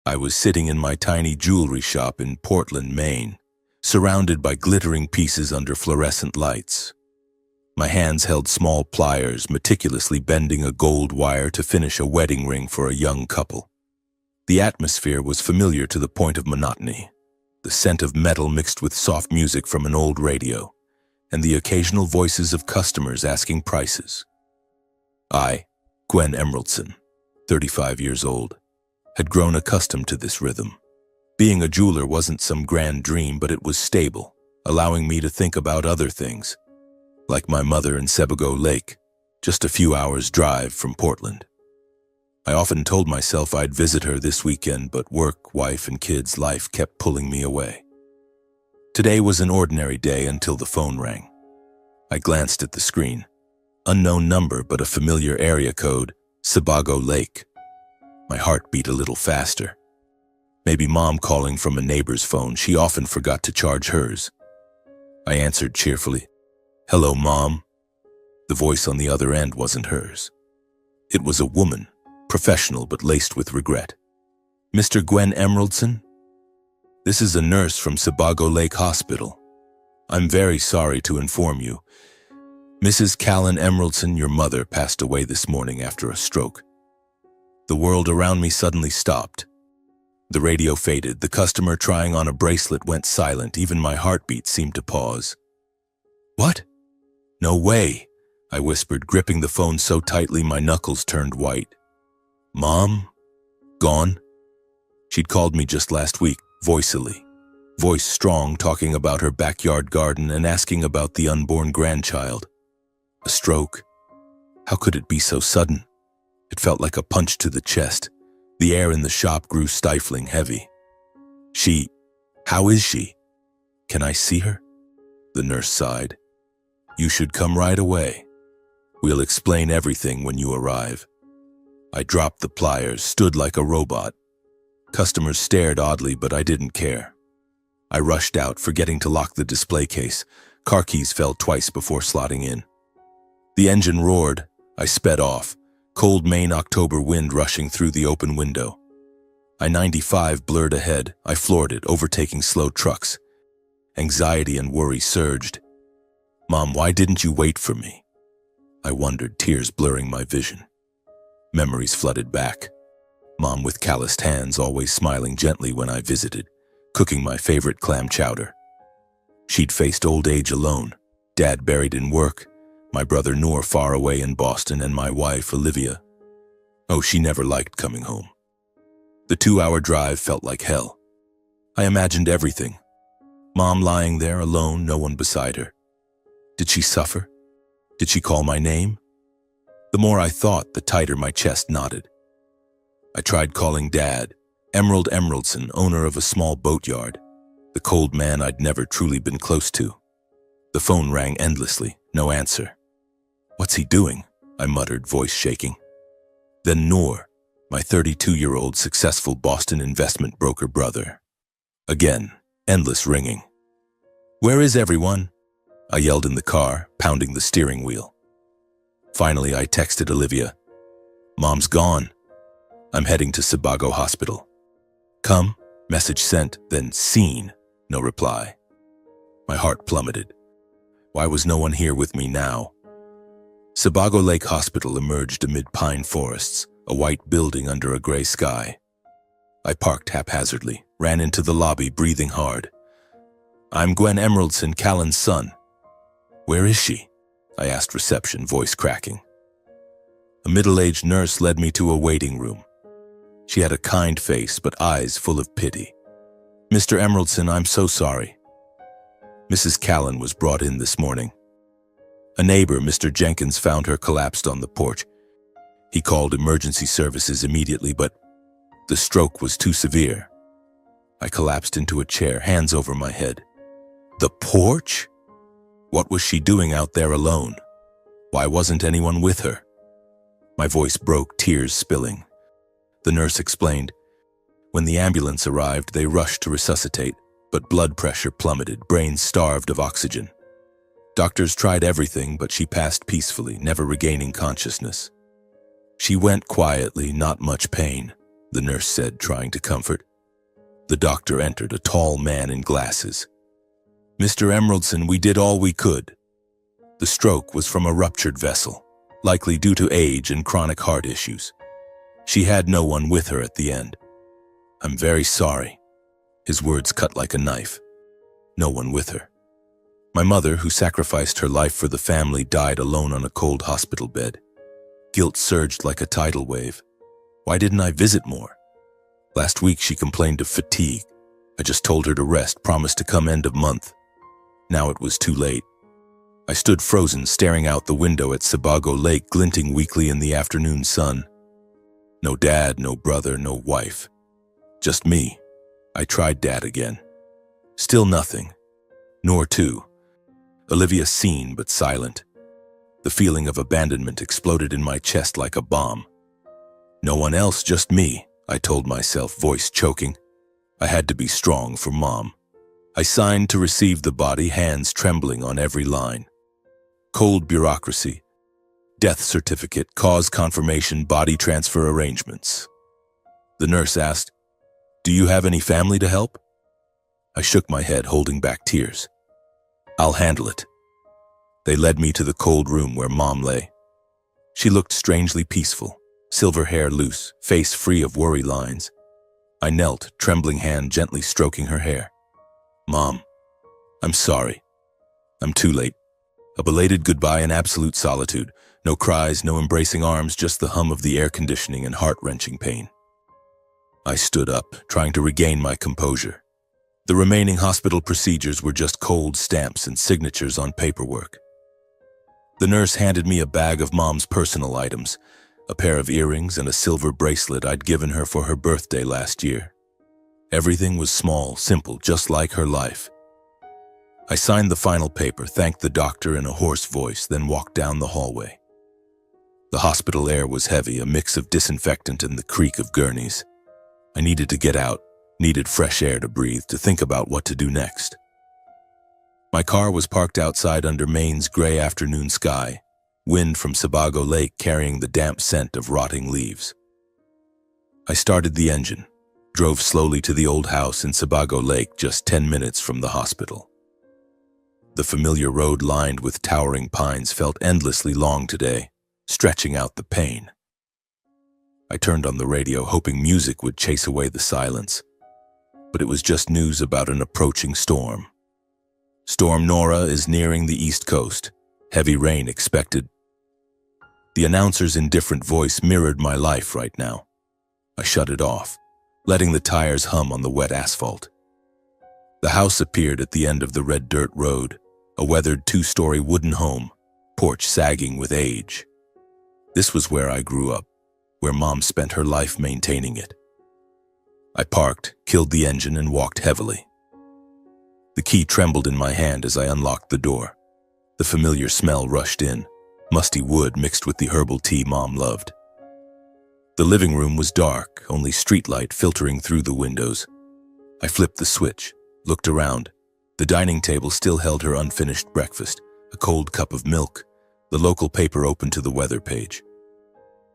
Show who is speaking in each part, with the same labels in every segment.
Speaker 1: I was sitting in my tiny jewelry shop in Portland, Maine, surrounded by glittering pieces under fluorescent lights. My hands held small pliers, meticulously bending a gold wire to finish a wedding ring for a young couple. The atmosphere was familiar to the point of monotony, the scent of metal mixed with soft music from an old radio, and the occasional voices of customers asking prices. I, Gwen Emeraldson, 35 years old, had grown accustomed to this rhythm. Being a jeweler wasn't some grand dream, but it was stable, allowing me to think about other things, like my mother in Sebago Lake, just a few hours' drive from Portland. I often told myself I'd visit her this weekend, but work, wife, and kids' life kept pulling me away. Today was an ordinary day until the phone rang. I glanced at the screen. Unknown number, but a familiar area code, Sebago Lake. My heart beat a little faster. Maybe Mom calling from a neighbor's phone. She often forgot to charge hers. I answered cheerfully, "Hello, Mom." The voice on the other end wasn't hers. It was a woman, professional but laced with regret. "Mr. Gwen Emeraldson? This is a nurse from Sebago Lake Hospital. I'm very sorry to inform you. Mrs. Callan Emeraldson, your mother, passed away this morning after a stroke." The world around me suddenly stopped. The radio faded. The customer trying on a bracelet went silent. Even my heartbeat seemed to pause. "What? No way," I whispered, gripping the phone so tightly my knuckles turned white. "Mom? Gone?" She'd called me just last week, voice strong, talking about her backyard garden and asking about the unborn grandchild. A stroke? How could it be so sudden? It felt like a punch to the chest. The air in the shop grew stifling heavy. How is she? Can I see her?" The nurse sighed. "You should come right away. We'll explain everything when you arrive." I dropped the pliers, stood like a robot. Customers stared oddly, but I didn't care. I rushed out, forgetting to lock the display case. Car keys fell twice before slotting in. The engine roared. I sped off, cold Maine October wind rushing through the open window. I-95 blurred ahead. I floored it, overtaking slow trucks. Anxiety and worry surged. "Mom, why didn't you wait for me?" I wondered, tears blurring my vision. Memories flooded back. Mom with calloused hands, always smiling gently when I visited, cooking my favorite clam chowder. She'd faced old age alone, Dad buried in work, my brother Noor far away in Boston, and my wife, Olivia. Oh, she never liked coming home. The 2-hour drive felt like hell. I imagined everything. Mom lying there alone, no one beside her. Did she suffer? Did she call my name? The more I thought, the tighter my chest knotted. I tried calling Dad, Emerald Emeraldson, owner of a small boatyard, the cold man I'd never truly been close to. The phone rang endlessly, no answer. "What's he doing?" I muttered, voice shaking. Then Noor, my 32-year-old successful Boston investment broker brother. Again, endless ringing. "Where is everyone?" I yelled in the car, pounding the steering wheel. Finally, I texted Olivia. "Mom's gone. I'm heading to Sebago Hospital." "Come," message sent, then seen, no reply. My heart plummeted. Why was no one here with me now? Sebago Lake Hospital emerged amid pine forests, a white building under a gray sky. I parked haphazardly, ran into the lobby, breathing hard. "I'm Gwen Emeraldson, Callan's son." "Where is she?" I asked reception, voice cracking. A middle-aged nurse led me to a waiting room. She had a kind face, but eyes full of pity. "Mr. Emeraldson, I'm so sorry." Mrs. Callan was brought in this morning. A neighbor, Mr. Jenkins, found her collapsed on the porch. He called emergency services immediately, but the stroke was too severe. I collapsed into a chair, hands over my head. The porch? What was she doing out there alone? Why wasn't anyone with her? My voice broke, tears spilling. The nurse explained. When the ambulance arrived, they rushed to resuscitate, but blood pressure plummeted, brain starved of oxygen. Doctors tried everything, but she passed peacefully, never regaining consciousness. She went quietly, not much pain. the nurse said, trying to comfort. The doctor entered, a tall man in glasses. "Mr. Emeraldson, we did all we could." The stroke was from a ruptured vessel, likely due to age and chronic heart issues. She had no one with her at the end. "I'm very sorry." His words cut like a knife. No one with her. My mother, who sacrificed her life for the family, died alone on a cold hospital bed. Guilt surged like a tidal wave. Why didn't I visit more? Last week she complained of fatigue. I just told her to rest, promised to come end of month. Now it was too late. I stood frozen, staring out the window at Sebago Lake glinting weakly in the afternoon sun. No dad, no brother, no wife. Just me. I tried Dad again. Still nothing. Nor too. Olivia seen but silent. The feeling of abandonment exploded in my chest like a bomb. No one else, just me, I told myself, voice choking. I had to be strong for Mom. I signed to receive the body, hands trembling on every line. Cold bureaucracy. Death certificate, cause confirmation, body transfer arrangements. The nurse asked, "Do you have any family to help?" I shook my head, holding back tears. "I'll handle it." They led me to the cold room where Mom lay. She looked strangely peaceful, silver hair loose, face free of worry lines. I knelt, trembling hand gently stroking her hair. "Mom, I'm sorry. I'm too late." A belated goodbye in absolute solitude. No cries, no embracing arms, just the hum of the air conditioning and heart-wrenching pain. I stood up, trying to regain my composure. The remaining hospital procedures were just cold stamps and signatures on paperwork. The nurse handed me a bag of Mom's personal items, a pair of earrings and a silver bracelet I'd given her for her birthday last year. Everything was small, simple, just like her life. I signed the final paper, thanked the doctor in a hoarse voice, then walked down the hallway. The hospital air was heavy, a mix of disinfectant and the creak of gurneys. I needed to get out, needed fresh air to breathe, to think about what to do next. My car was parked outside under Maine's gray afternoon sky, wind from Sebago Lake carrying the damp scent of rotting leaves. I started the engine, drove slowly to the old house in Sebago Lake, just 10 minutes from the hospital. The familiar road lined with towering pines felt endlessly long today, stretching out the pain. I turned on the radio, hoping music would chase away the silence. But it was just news about an approaching storm. Storm Nora is nearing the east coast. Heavy rain expected. The announcer's indifferent voice mirrored my life right now. I shut it off, letting the tires hum on the wet asphalt. The house appeared at the end of the red dirt road, a weathered 2-story wooden home, porch sagging with age. This was where I grew up, where Mom spent her life maintaining it. I parked, killed the engine, and walked heavily. The key trembled in my hand as I unlocked the door. The familiar smell rushed in, musty wood mixed with the herbal tea Mom loved. The living room was dark, only streetlight filtering through the windows. I flipped the switch, looked around. The dining table still held her unfinished breakfast, a cold cup of milk, the local paper open to the weather page.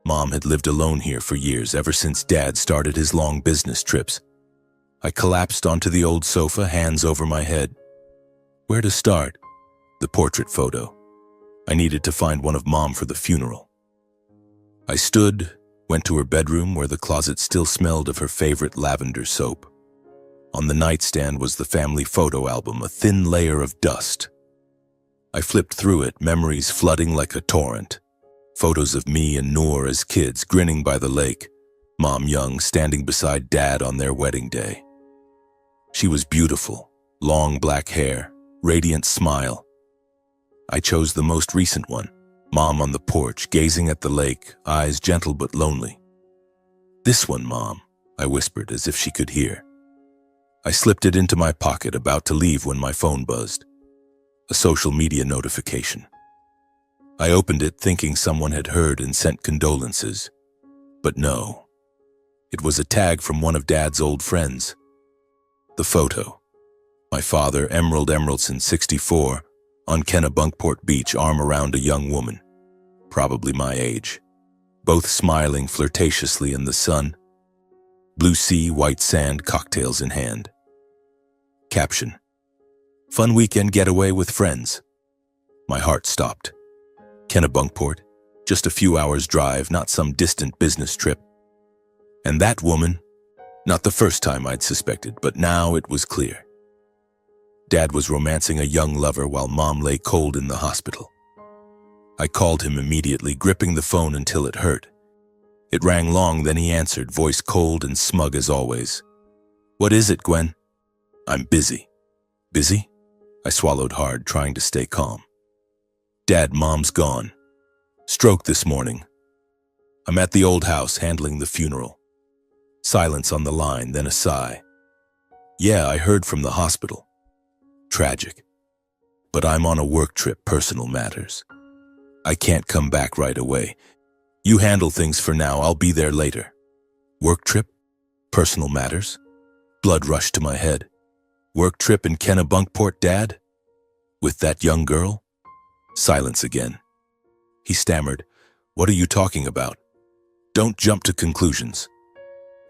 Speaker 1: Mom had lived alone here for years, ever since Dad started his long business trips. I collapsed onto the old sofa, hands over my head. Where to start? The portrait photo. I needed to find one of Mom for the funeral. I stood, went to her bedroom where the closet still smelled of her favorite lavender soap. On the nightstand was the family photo album, a thin layer of dust. I flipped through it, memories flooding like a torrent. Photos of me and Noor as kids, grinning by the lake. Mom young, standing beside Dad on their wedding day. She was beautiful, long black hair, radiant smile. I chose the most recent one, Mom on the porch, gazing at the lake, eyes gentle but lonely. "This one, Mom," I whispered as if she could hear. I slipped it into my pocket, about to leave when my phone buzzed. A social media notification. I opened it thinking someone had heard and sent condolences. But no. It was a tag from one of Dad's old friends. The photo. My father, Emerald Emeraldson, 64, on Kennebunkport Beach, arm around a young woman, probably my age, both smiling flirtatiously in the sun. Blue sea, white sand, cocktails in hand. Caption: fun weekend getaway with friends. My heart stopped. Kennebunkport, just a few hours drive, not some distant business trip. And that woman, not the first time I'd suspected, but now it was clear. Dad was romancing a young lover while Mom lay cold in the hospital. I called him immediately, gripping the phone until it hurt. It rang long, then he answered, voice cold and smug as always. "What is it, Gwen?" "I'm busy." "Busy?" I swallowed hard, trying to stay calm. "Dad, Mom's gone. Stroke this morning. I'm at the old house handling the funeral." Silence on the line, then a sigh. "Yeah, I heard from the hospital. Tragic. But I'm on a work trip, personal matters. I can't come back right away. You handle things for now, I'll be there later." Work trip? Personal matters? Blood rushed to my head. Work trip in Kennebunkport, Dad? With that young girl? Silence again. He stammered, "What are you talking about? Don't jump to conclusions."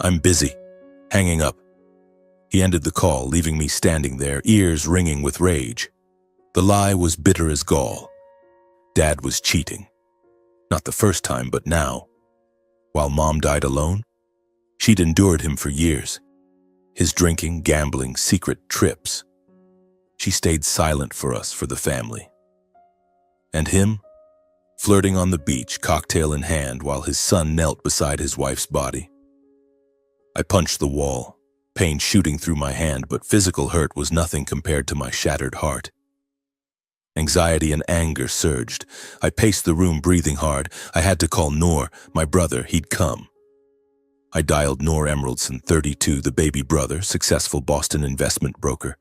Speaker 1: "I'm busy." Hanging up. He ended the call, leaving me standing there, ears ringing with rage. The lie was bitter as gall. Dad was cheating. Not the first time, but now. While Mom died alone, she'd endured him for years. His drinking, gambling, secret trips. She stayed silent for us, for the family. And him? Flirting on the beach, cocktail in hand, while his son knelt beside his wife's body. I punched the wall, pain shooting through my hand, but physical hurt was nothing compared to my shattered heart. Anxiety and anger surged. I paced the room, breathing hard. I had to call Noor, my brother. He'd come. I dialed Noor Emeraldson, 32, the baby brother, successful Boston investment broker.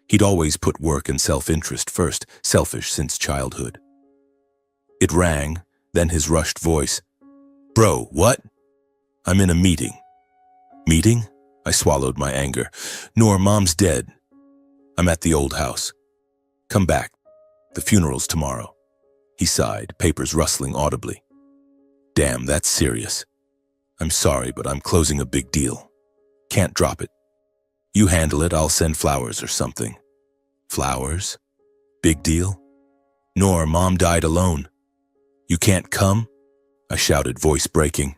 Speaker 1: He'd always put work and self-interest first, selfish since childhood. It rang, then his rushed voice. "Bro, what?" "I'm in a meeting." "Meeting?" I swallowed my anger. "Noor, Mom's dead. I'm at the old house. Come back. The funeral's tomorrow." He sighed, papers rustling audibly. "Damn, that's serious. I'm sorry, but I'm closing a big deal. Can't drop it. You handle it, I'll send flowers or something." "Flowers? Big deal?" "Noor, Mom died alone. You can't come?" I shouted, voice breaking.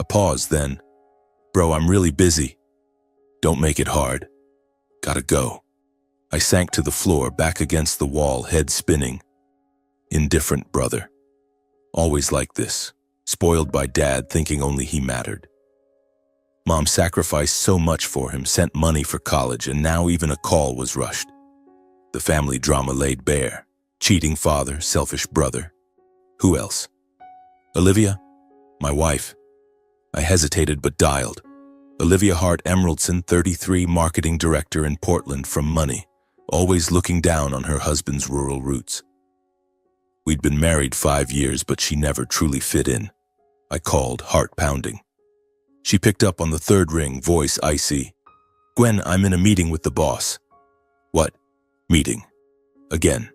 Speaker 1: A pause, then. "Bro, I'm really busy. Don't make it hard. Gotta go." I sank to the floor, back against the wall, head spinning. Indifferent brother. Always like this. Spoiled by Dad, thinking only he mattered. Mom sacrificed so much for him, sent money for college, and now even a call was rushed. The family drama laid bare. Cheating father, selfish brother. Who else? Olivia? My wife. I hesitated but dialed. Olivia Hart Emeraldson, 33, marketing director in Portland, from money, always looking down on her husband's rural roots. We'd been married 5 years, but she never truly fit in. I called, heart pounding. She picked up on the third ring, voice icy. "Gwen, I'm in a meeting with the boss." "What? Meeting?" Again.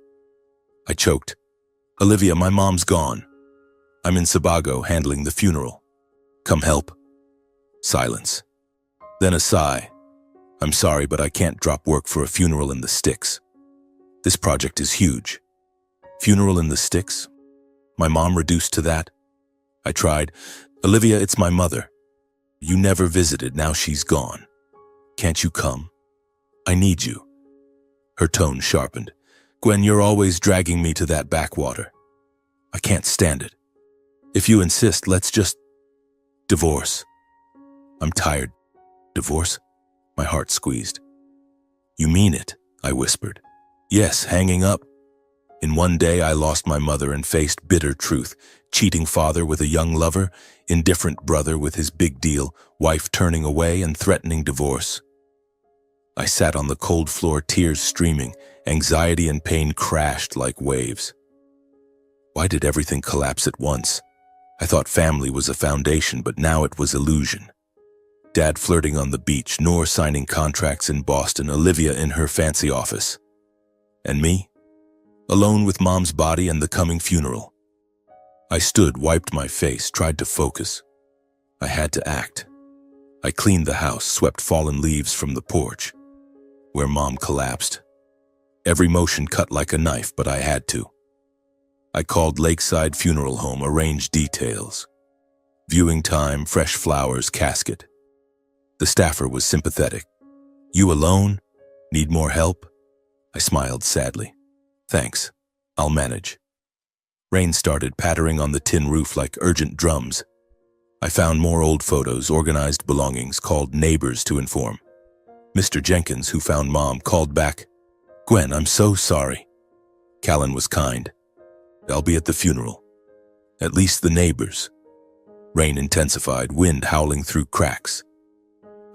Speaker 1: I choked. "Olivia, my mom's gone. I'm in Sebago handling the funeral. Come help." Silence. Then a sigh. "I'm sorry, but I can't drop work for a funeral in the sticks. This project is huge." Funeral in the sticks? My mom reduced to that? I tried. "Olivia, it's my mother. You never visited, now she's gone. Can't you come? I need you." Her tone sharpened. "Gwen, you're always dragging me to that backwater. I can't stand it. If you insist, let's just divorce. I'm tired." "Divorce?" My heart squeezed. "You mean it?" I whispered. "Yes, hanging up." In one day, I lost my mother and faced bitter truth. Cheating father with a young lover, indifferent brother with his big deal, wife turning away and threatening divorce. I sat on the cold floor, tears streaming. Anxiety and pain crashed like waves. Why did everything collapse at once? I thought family was a foundation, but now it was illusion. Dad flirting on the beach, Noor signing contracts in Boston, Olivia in her fancy office. And me? Alone with Mom's body and the coming funeral. I stood, wiped my face, tried to focus. I had to act. I cleaned the house, swept fallen leaves from the porch, where Mom collapsed. Every motion cut like a knife, but I had to. I called Lakeside Funeral Home, arranged details. Viewing time, fresh flowers, casket. The staffer was sympathetic. "You alone? Need more help?" I smiled sadly. "Thanks. I'll manage." Rain started pattering on the tin roof like urgent drums. I found more old photos, organized belongings, called neighbors to inform. Mr. Jenkins, who found Mom, called back, "Gwen, I'm so sorry." Callan was kind. "I'll be at the funeral. At least the neighbors." Rain intensified, wind howling through cracks.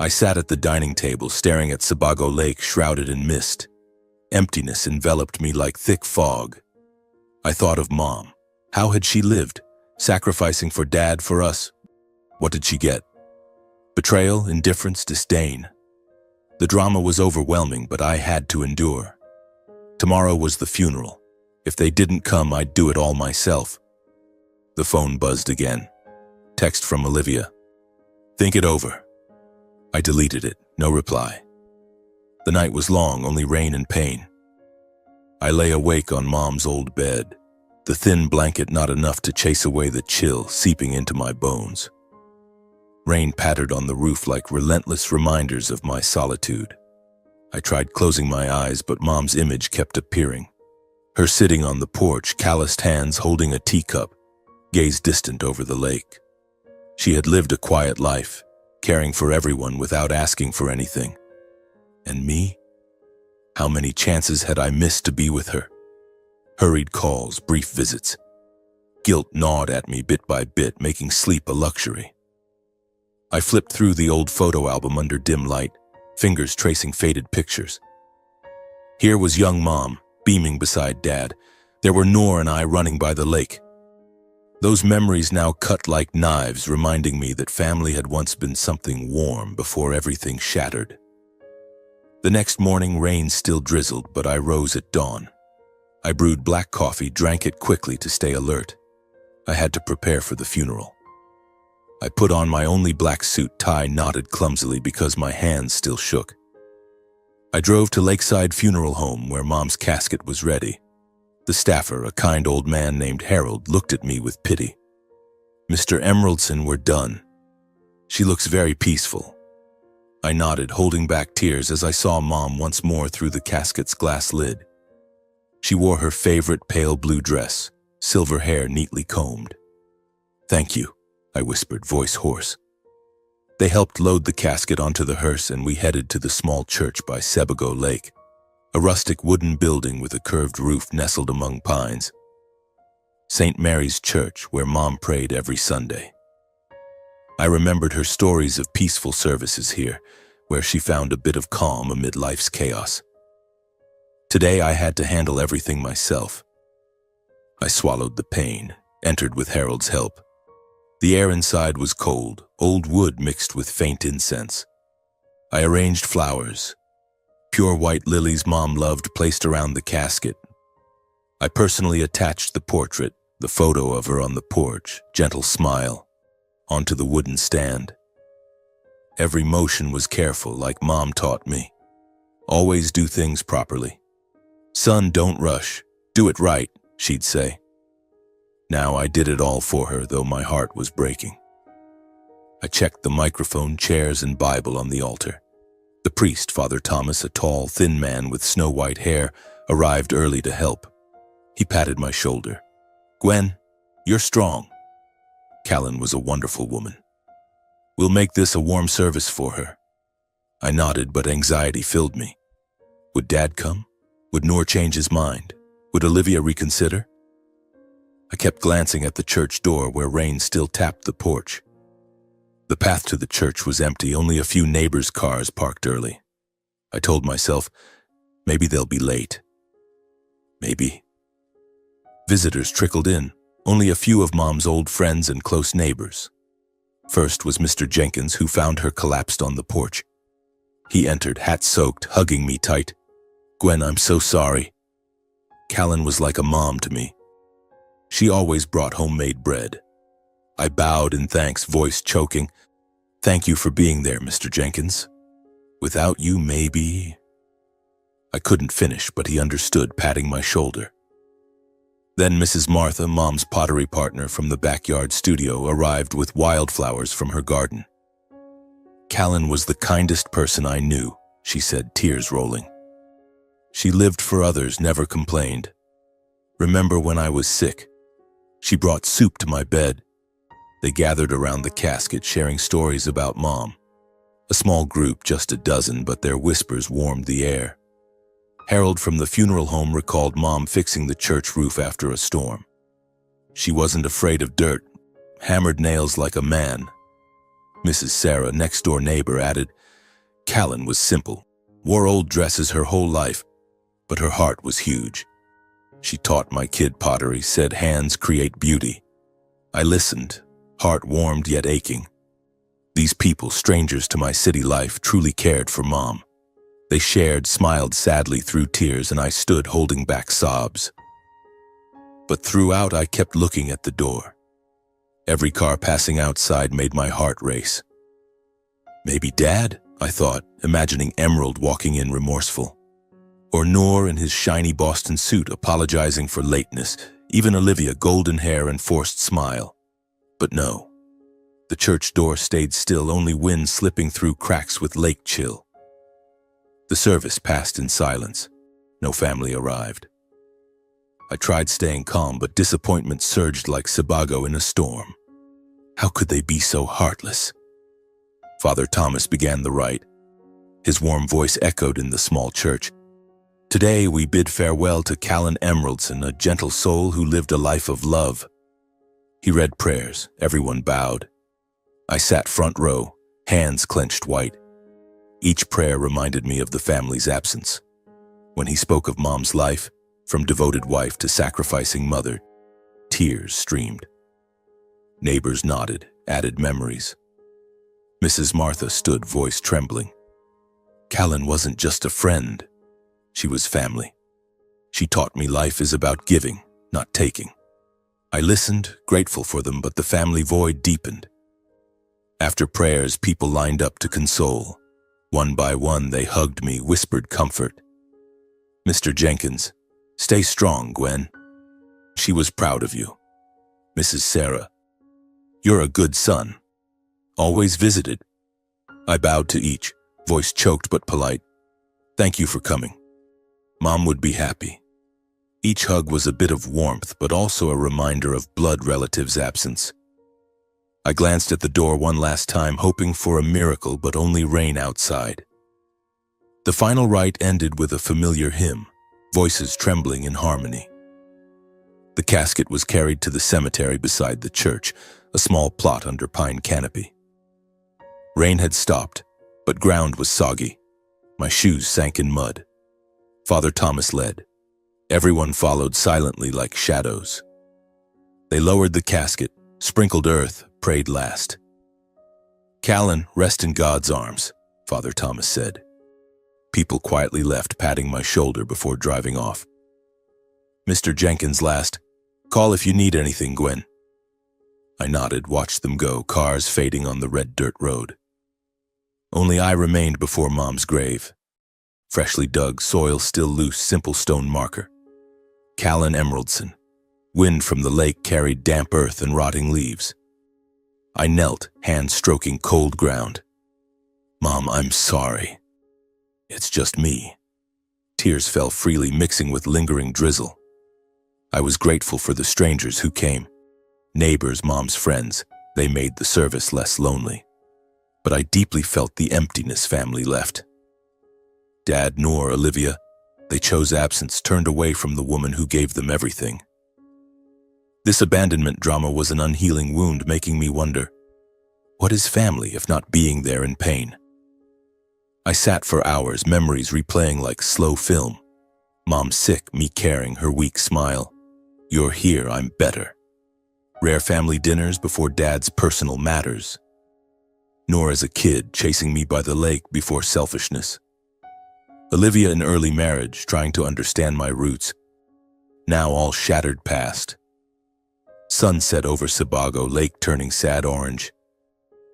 Speaker 1: I sat at the dining table, staring at Sebago Lake shrouded in mist. Emptiness enveloped me like thick fog. I thought of Mom. How had she lived, sacrificing for Dad, for us? What did she get? Betrayal, indifference, disdain. The drama was overwhelming, but I had to endure. Tomorrow was the funeral. If they didn't come, I'd do it all myself. The phone buzzed again. Text from Olivia. "Think it over." I deleted it, no reply. The night was long, only rain and pain. I lay awake on Mom's old bed, the thin blanket not enough to chase away the chill seeping into my bones. Rain pattered on the roof like relentless reminders of my solitude. I tried closing my eyes, but Mom's image kept appearing. Her sitting on the porch, calloused hands holding a teacup, gazed distant over the lake. She had lived a quiet life, caring for everyone without asking for anything. And me? How many chances had I missed to be with her? Hurried calls, brief visits. Guilt gnawed at me bit by bit, making sleep a luxury. I flipped through the old photo album under dim light, fingers tracing faded pictures. Here was young Mom, beaming beside Dad. There were Noor and I running by the lake. Those memories now cut like knives, reminding me that family had once been something warm before everything shattered. The next morning, rain still drizzled, but I rose at dawn. I brewed black coffee, drank it quickly to stay alert. I had to prepare for the funeral. I put on my only black suit, tie knotted clumsily because my hands still shook. I drove to Lakeside Funeral Home, where Mom's casket was ready. The staffer, a kind old man named Harold, looked at me with pity. "Mr. Emeraldson, we're done. She looks very peaceful." I nodded, holding back tears as I saw Mom once more through the casket's glass lid. She wore her favorite pale blue dress, silver hair neatly combed. "Thank you," I whispered, voice hoarse. They helped load the casket onto the hearse, and we headed to the small church by Sebago Lake, a rustic wooden building with a curved roof nestled among pines. St. Mary's Church, where Mom prayed every Sunday. I remembered her stories of peaceful services here, where she found a bit of calm amid life's chaos. Today I had to handle everything myself. I swallowed the pain, entered with Harold's help. The air inside was cold, old wood mixed with faint incense. I arranged flowers, pure white lilies Mom loved, placed around the casket. I personally attached the portrait, the photo of her on the porch, gentle smile, onto the wooden stand. Every motion was careful, like Mom taught me. Always do things properly. "Son, don't rush. Do it right," she'd say. Now I did it all for her, though my heart was breaking. I checked the microphone, chairs, and Bible on the altar. The priest, Father Thomas, a tall, thin man with snow-white hair, arrived early to help. He patted my shoulder. "Gwen, you're strong." Callan was a wonderful woman. "We'll make this a warm service for her." I nodded, but anxiety filled me. Would Dad come? Would Noor change his mind? Would Olivia reconsider? I kept glancing at the church door where rain still tapped the porch. The path to the church was empty, only a few neighbors' cars parked early. I told myself, maybe they'll be late. Maybe. Visitors trickled in, only a few of Mom's old friends and close neighbors. First was Mr. Jenkins, who found her collapsed on the porch. He entered, hat soaked, hugging me tight. "Gwen, I'm so sorry." Callan was like a mom to me. She always brought homemade bread. I bowed in thanks, voice choking. Thank you for being there, Mr. Jenkins. Without you, maybe... I couldn't finish, but he understood, patting my shoulder. Then Mrs. Martha, Mom's pottery partner from the backyard studio, arrived with wildflowers from her garden. Callan was the kindest person I knew, she said, tears rolling. She lived for others, never complained. Remember when I was sick? She brought soup to my bed. They gathered around the casket, sharing stories about Mom. A small group, just a dozen, but their whispers warmed the air. Harold from the funeral home recalled Mom fixing the church roof after a storm. She wasn't afraid of dirt, hammered nails like a man. Mrs. Sarah, next-door neighbor, added, Callan was simple, wore old dresses her whole life, but her heart was huge. She taught my kid pottery, said hands create beauty. I listened, heart warmed yet aching. These people, strangers to my city life, truly cared for Mom. They shared, smiled sadly through tears, and I stood holding back sobs. But throughout, I kept looking at the door. Every car passing outside made my heart race. Maybe Dad, I thought, imagining Emerald walking in remorseful. Or Noor in his shiny Boston suit apologizing for lateness, even Olivia, golden hair and forced smile. But no. The church door stayed still, only wind slipping through cracks with lake chill. The service passed in silence. No family arrived. I tried staying calm, but disappointment surged like Sebago in a storm. How could they be so heartless? Father Thomas began the rite. His warm voice echoed in the small church. Today we bid farewell to Callan Emeraldson, a gentle soul who lived a life of love. He read prayers. Everyone bowed. I sat front row, hands clenched white. Each prayer reminded me of the family's absence. When he spoke of Mom's life, from devoted wife to sacrificing mother, tears streamed. Neighbors nodded, added memories. Mrs. Martha stood, voice trembling. Callan wasn't just a friend. She was family. She taught me life is about giving, not taking. I listened, grateful for them, but the family void deepened. After prayers, people lined up to console. One by one, they hugged me, whispered comfort. Mr. Jenkins, stay strong, Gwen. She was proud of you. Mrs. Sarah, you're a good son. Always visited. I bowed to each, voice choked but polite. Thank you for coming. Mom would be happy. Each hug was a bit of warmth, but also a reminder of blood relatives' absence. I glanced at the door one last time, hoping for a miracle, but only rain outside. The final rite ended with a familiar hymn, voices trembling in harmony. The casket was carried to the cemetery beside the church, a small plot under pine canopy. Rain had stopped, but ground was soggy. My shoes sank in mud. Father Thomas led. Everyone followed silently like shadows. They lowered the casket, sprinkled earth, prayed last. Callan, rest in God's arms, Father Thomas said. People quietly left, patting my shoulder before driving off. Mr. Jenkins last, call if you need anything, Gwen. I nodded, watched them go, cars fading on the red dirt road. Only I remained before Mom's grave. Freshly dug, soil still loose, simple stone marker. Callan Emeraldson. Wind from the lake carried damp earth and rotting leaves. I knelt, hands stroking cold ground. Mom, I'm sorry. It's just me. Tears fell freely, mixing with lingering drizzle. I was grateful for the strangers who came. Neighbors, Mom's friends. They made the service less lonely. But I deeply felt the emptiness family left. Dad, Noor, Olivia, they chose absence, turned away from the woman who gave them everything. This abandonment drama was an unhealing wound, making me wonder, what is family if not being there in pain? I sat for hours, memories replaying like slow film. Mom sick, me caring, her weak smile. You're here, I'm better. Rare family dinners before Dad's personal matters. Noor as a kid, chasing me by the lake before selfishness. Olivia in early marriage, trying to understand my roots. Now all shattered past. Sunset over Sebago, lake turning sad orange.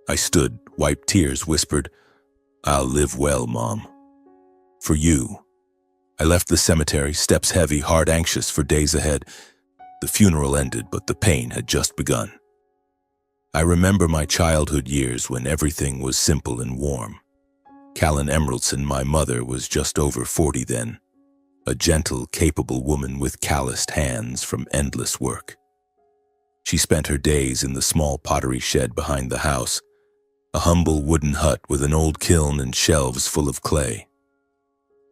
Speaker 1: I stood, wiped tears, whispered, "I'll live well, Mom. For you." I left the cemetery, steps heavy, heart anxious for days ahead. The funeral ended, but the pain had just begun. I remember my childhood years when everything was simple and warm. Callan Emeraldson, my mother, was just over 40 then, a gentle, capable woman with calloused hands from endless work. She spent her days in the small pottery shed behind the house, a humble wooden hut with an old kiln and shelves full of clay.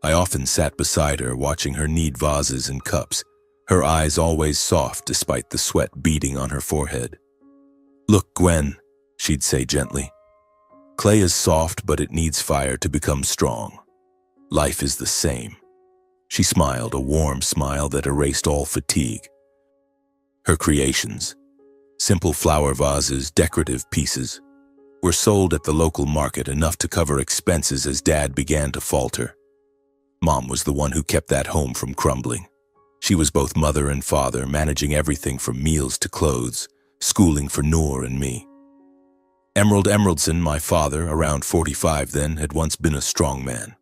Speaker 1: I often sat beside her, watching her knead vases and cups, her eyes always soft despite the sweat beading on her forehead. "Look, Gwen," she'd say gently. "Clay is soft, but it needs fire to become strong. Life is the same." She smiled, a warm smile that erased all fatigue. Her creations, simple flower vases, decorative pieces, were sold at the local market, enough to cover expenses as Dad began to falter. Mom was the one who kept that home from crumbling. She was both mother and father, managing everything from meals to clothes, schooling for Noor and me. Emerald Emeraldson, my father, around 45 then, had once been a strong man,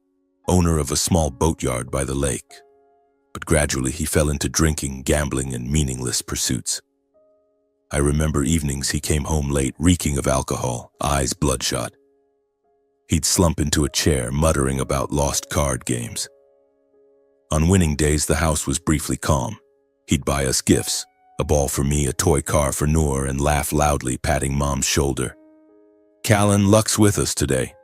Speaker 1: owner of a small boatyard by the lake. But gradually he fell into drinking, gambling, and meaningless pursuits. I remember evenings he came home late, reeking of alcohol, eyes bloodshot. He'd slump into a chair, muttering about lost card games. On winning days, the house was briefly calm. He'd buy us gifts, a ball for me, a toy car for Noor, and laugh loudly, patting Mom's shoulder. "Callan, luck's with us today."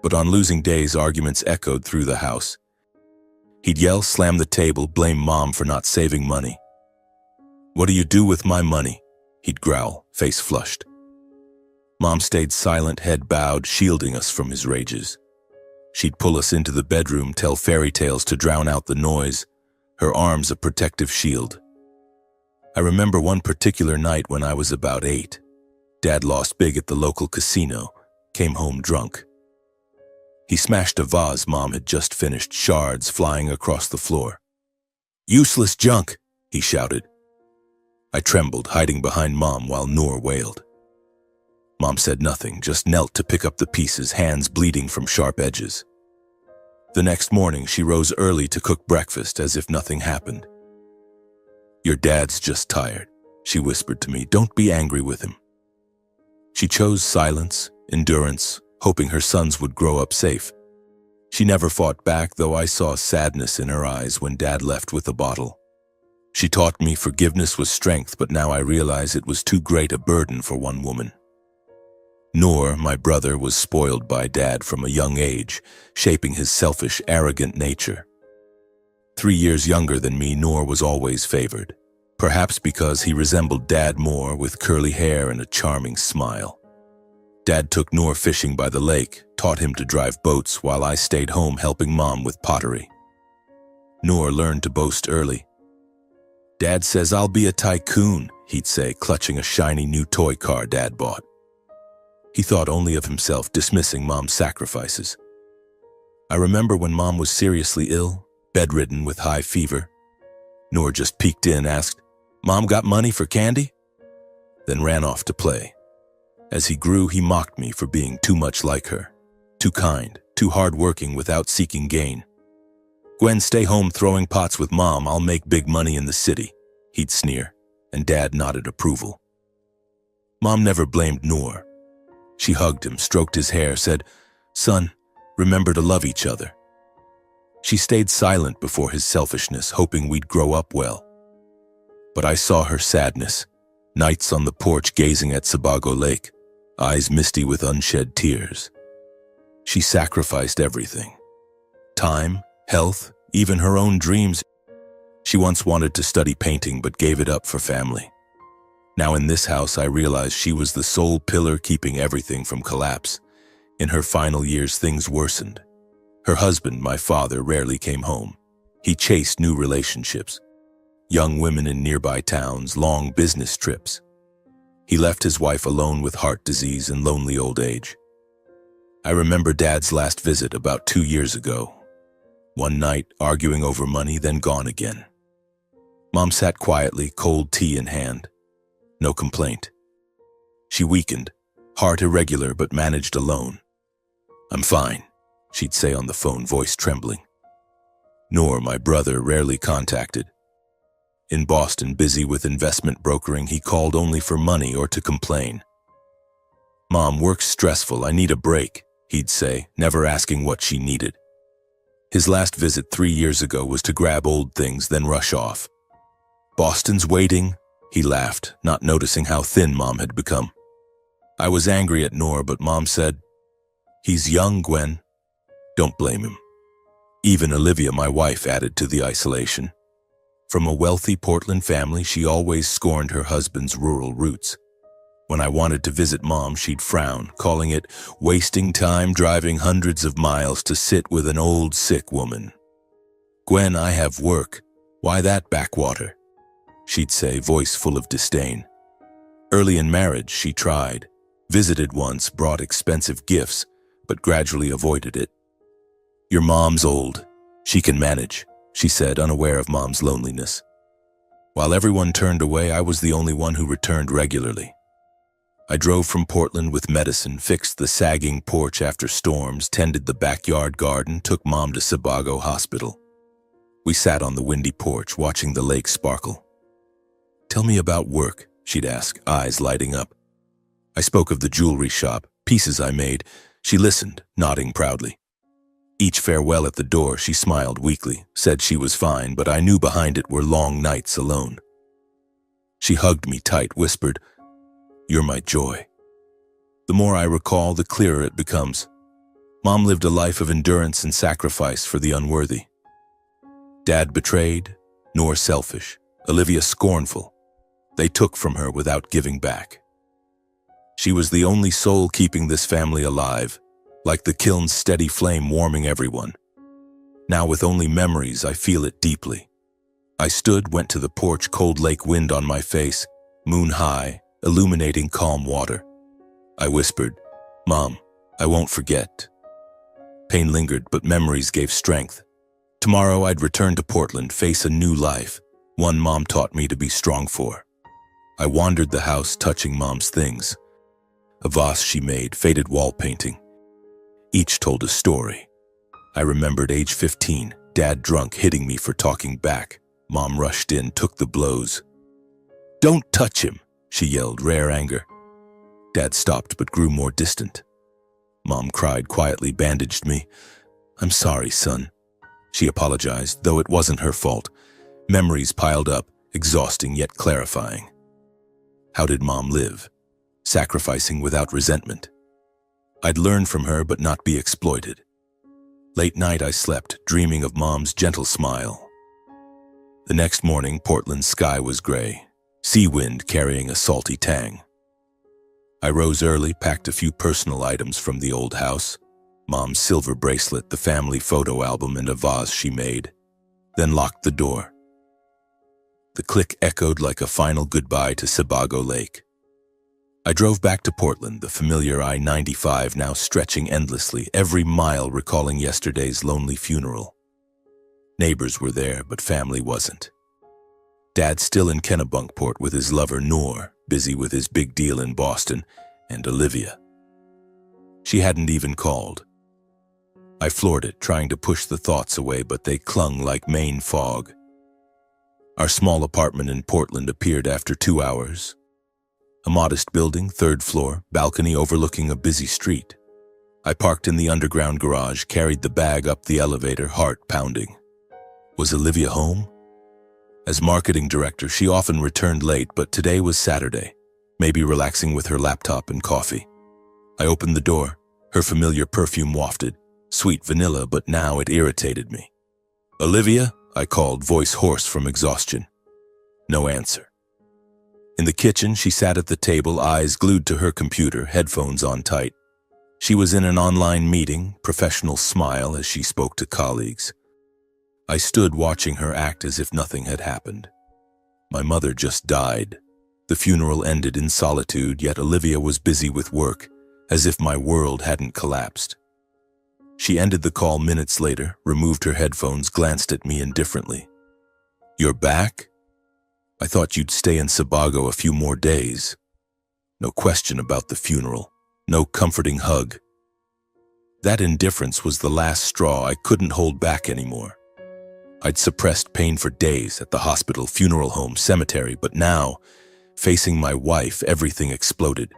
Speaker 1: But on losing days, arguments echoed through the house. He'd yell, slam the table, blame Mom for not saving money. "What do you do with my money?" he'd growl, face flushed. Mom stayed silent, head bowed, shielding us from his rages. She'd pull us into the bedroom, tell fairy tales to drown out the noise, her arms a protective shield. I remember one particular night when I was about 8. Dad lost big at the local casino, came home drunk. He smashed a vase Mom had just finished, shards flying across the floor. "Useless junk," he shouted. I trembled, hiding behind Mom while Noor wailed. Mom said nothing, just knelt to pick up the pieces, hands bleeding from sharp edges. The next morning, she rose early to cook breakfast as if nothing happened. "Your dad's just tired," she whispered to me. "Don't be angry with him." She chose silence, endurance, hoping her sons would grow up safe. She never fought back, though I saw sadness in her eyes when Dad left with the bottle. She taught me forgiveness was strength, but now I realize it was too great a burden for one woman. Noor, my brother, was spoiled by Dad from a young age, shaping his selfish, arrogant nature. 3 years younger than me, Noor was always favored, perhaps because he resembled Dad more, with curly hair and a charming smile. Dad took Noor fishing by the lake, taught him to drive boats while I stayed home helping Mom with pottery. Noor learned to boast early. "Dad says I'll be a tycoon," he'd say, clutching a shiny new toy car Dad bought. He thought only of himself, dismissing Mom's sacrifices. I remember when Mom was seriously ill, bedridden with high fever. Noor just peeked in, asked, "Mom got money for candy?" Then ran off to play. As he grew, he mocked me for being too much like her, too kind, too hard-working without seeking gain. "Gwen, stay home throwing pots with Mom. I'll make big money in the city," he'd sneer, and Dad nodded approval. Mom never blamed Noor. She hugged him, stroked his hair, said, "Son, remember to love each other." She stayed silent before his selfishness, hoping we'd grow up well. But I saw her sadness, nights on the porch gazing at Sebago Lake, eyes misty with unshed tears. She sacrificed everything. Time, health, even her own dreams. She once wanted to study painting but gave it up for family. Now in this house, I realized she was the sole pillar keeping everything from collapse. In her final years, things worsened. Her husband, my father, rarely came home. He chased new relationships, young women in nearby towns, long business trips. He left his wife alone with heart disease and lonely old age. I remember Dad's last visit about 2 years ago. One night, arguing over money, then gone again. Mom sat quietly, cold tea in hand. No complaint. She weakened, Heart irregular but managed alone. "I'm fine," she'd say on the phone, voice trembling. Noor, my brother, rarely contacted. In Boston, busy with investment brokering, he called only for money or to complain. "Mom, work's stressful, I need a break," he'd say, never asking what she needed. His last visit 3 years ago was to grab old things, then rush off. "Boston's waiting," he laughed, not noticing how thin Mom had become. I was angry at Noor, but Mom said, "He's young, Gwen. Don't blame him." Even Olivia, my wife, added to the isolation. From a wealthy Portland family, she always scorned her husband's rural roots. When I wanted to visit Mom, she'd frown, calling it wasting time driving hundreds of miles to sit with an old, sick woman. "Gwen, I have work. Why that backwater?" she'd say, voice full of disdain. Early in marriage, she tried. Visited once, brought expensive gifts, but gradually avoided it. "Your mom's old. She can manage," she said, unaware of Mom's loneliness. While everyone turned away, I was the only one who returned regularly. I drove from Portland with medicine, fixed the sagging porch after storms, tended the backyard garden, took Mom to Sebago Hospital. We sat on the windy porch, watching the lake sparkle. "Tell me about work," she'd ask, eyes lighting up. I spoke of the jewelry shop, pieces I made. She listened, nodding proudly. Each farewell at the door, she smiled weakly, said she was fine, but I knew behind it were long nights alone. She hugged me tight, whispered, "You're my joy." The more I recall, the clearer it becomes. Mom lived a life of endurance and sacrifice for the unworthy. Dad betrayed, Noor selfish, Olivia scornful. They took from her without giving back. She was the only soul keeping this family alive, like the kiln's steady flame warming everyone. Now with only memories, I feel it deeply. I stood, went to the porch, cold lake wind on my face, moon high, illuminating calm water. I whispered, "Mom, I won't forget." Pain lingered, but memories gave strength. Tomorrow I'd return to Portland, face a new life, one Mom taught me to be strong for. I wandered the house, touching Mom's things. A vase she made, faded wall painting. Each told a story. I remembered age 15, Dad drunk, hitting me for talking back. Mom rushed in, took the blows. "Don't touch him," she yelled, rare anger. Dad stopped but grew more distant. Mom cried quietly, bandaged me. "I'm sorry, son." She apologized, though it wasn't her fault. Memories piled up, exhausting yet clarifying. How did Mom live? Sacrificing without resentment. I'd learn from her but not be exploited. Late night I slept, dreaming of Mom's gentle smile. The next morning, Portland's sky was gray, sea wind carrying a salty tang. I rose early, packed a few personal items from the old house, Mom's silver bracelet, the family photo album, and a vase she made, then locked the door. The click echoed like a final goodbye to Sebago Lake. I drove back to Portland, the familiar I-95 now stretching endlessly, every mile recalling yesterday's lonely funeral. Neighbors were there, but family wasn't. Dad still in Kennebunkport with his lover Noor, busy with his big deal in Boston, and Olivia. She hadn't even called. I floored it, trying to push the thoughts away, but they clung like Maine fog. Our small apartment in Portland appeared after 2 hours. A modest building, 3rd floor, balcony overlooking a busy street. I parked in the underground garage, carried the bag up the elevator, heart pounding. Was Olivia home? As marketing director, she often returned late, but today was Saturday, maybe relaxing with her laptop and coffee. I opened the door, her familiar perfume wafted, sweet vanilla, but now it irritated me. "Olivia?" I called, voice hoarse from exhaustion. No answer. In the kitchen, she sat at the table, eyes glued to her computer, headphones on tight. She was in an online meeting, professional smile as she spoke to colleagues. I stood watching her act as if nothing had happened. My mother just died. The funeral ended in solitude, yet Olivia was busy with work, as if my world hadn't collapsed. She ended the call minutes later, removed her headphones, glanced at me indifferently. "You're back? I thought you'd stay in Sebago a few more days." No question about the funeral. No comforting hug. That indifference was the last straw. I couldn't hold back anymore. I'd suppressed pain for days at the hospital, funeral home, cemetery, but now, facing my wife, everything exploded.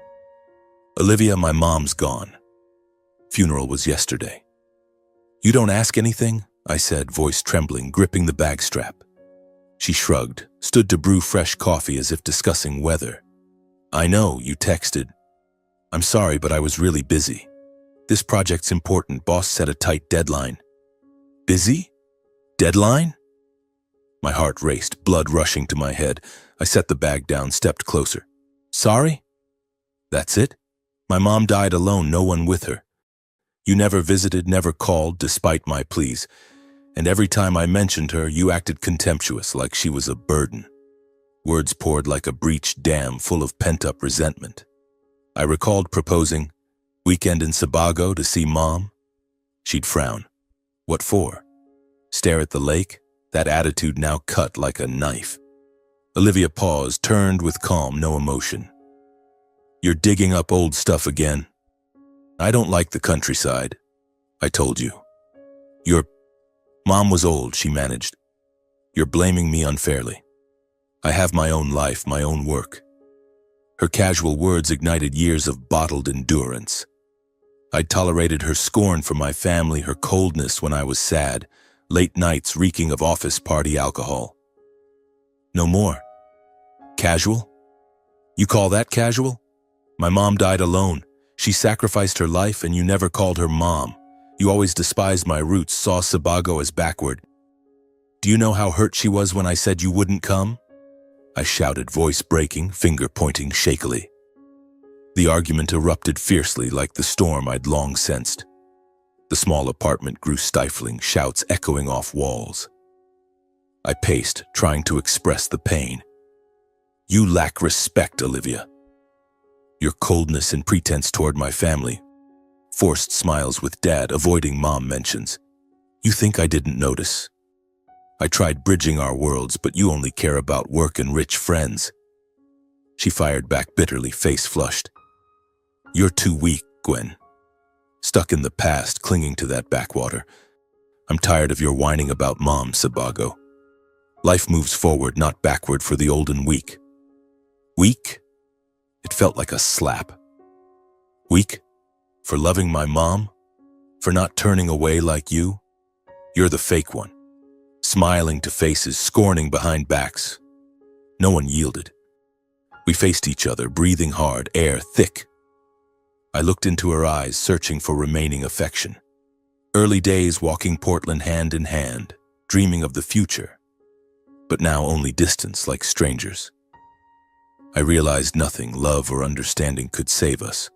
Speaker 1: Olivia, my mom's gone. Funeral was yesterday. You don't ask anything? I said, voice trembling, gripping the bag strap. She shrugged, stood to brew fresh coffee as if discussing weather. I know, you texted. I'm sorry, but I was really busy. This project's important. Boss set a tight deadline. Busy? Deadline? My heart raced, blood rushing to my head. I set the bag down, stepped closer. Sorry? That's it? My mom died alone, no one with her. You never visited, never called, despite my pleas. And every time I mentioned her, you acted contemptuous, like she was a burden. Words poured like a breached dam full of pent-up resentment. I recalled proposing, weekend in Sebago to see Mom. She'd frown. What for? Stare at the lake? That attitude now cut like a knife. Olivia paused, turned with calm, no emotion. You're digging up old stuff again. I don't like the countryside. I told you. Your mom was old, she managed. You're blaming me unfairly. I have my own life, my own work. Her casual words ignited years of bottled endurance. I'd tolerated her scorn for my family, her coldness when I was sad, late nights reeking of office party alcohol. No more. Casual? You call that casual? My mom died alone. She sacrificed her life and you never called her mom. You always despised my roots, saw Sebago as backward. Do you know how hurt she was when I said you wouldn't come? I shouted, voice breaking, finger pointing shakily. The argument erupted fiercely like the storm I'd long sensed. The small apartment grew stifling, shouts echoing off walls. I paced, trying to express the pain. You lack respect, Olivia. Your coldness and pretense toward my family. Forced smiles with Dad, avoiding Mom mentions. You think I didn't notice? I tried bridging our worlds, but you only care about work and rich friends. She fired back bitterly, face flushed. You're too weak, Gwen. Stuck in the past, clinging to that backwater. I'm tired of your whining about Mom, Sebago. Life moves forward, not backward for the old and weak. Weak? It felt like a slap. Weak? For loving my mom? For not turning away like you? You're the fake one. Smiling to faces, scorning behind backs. No one yielded. We faced each other, breathing hard, air thick. I looked into her eyes, searching for remaining affection. Early days walking Portland hand in hand, dreaming of the future. But now only distance like strangers. I realized nothing, love or understanding, could save us.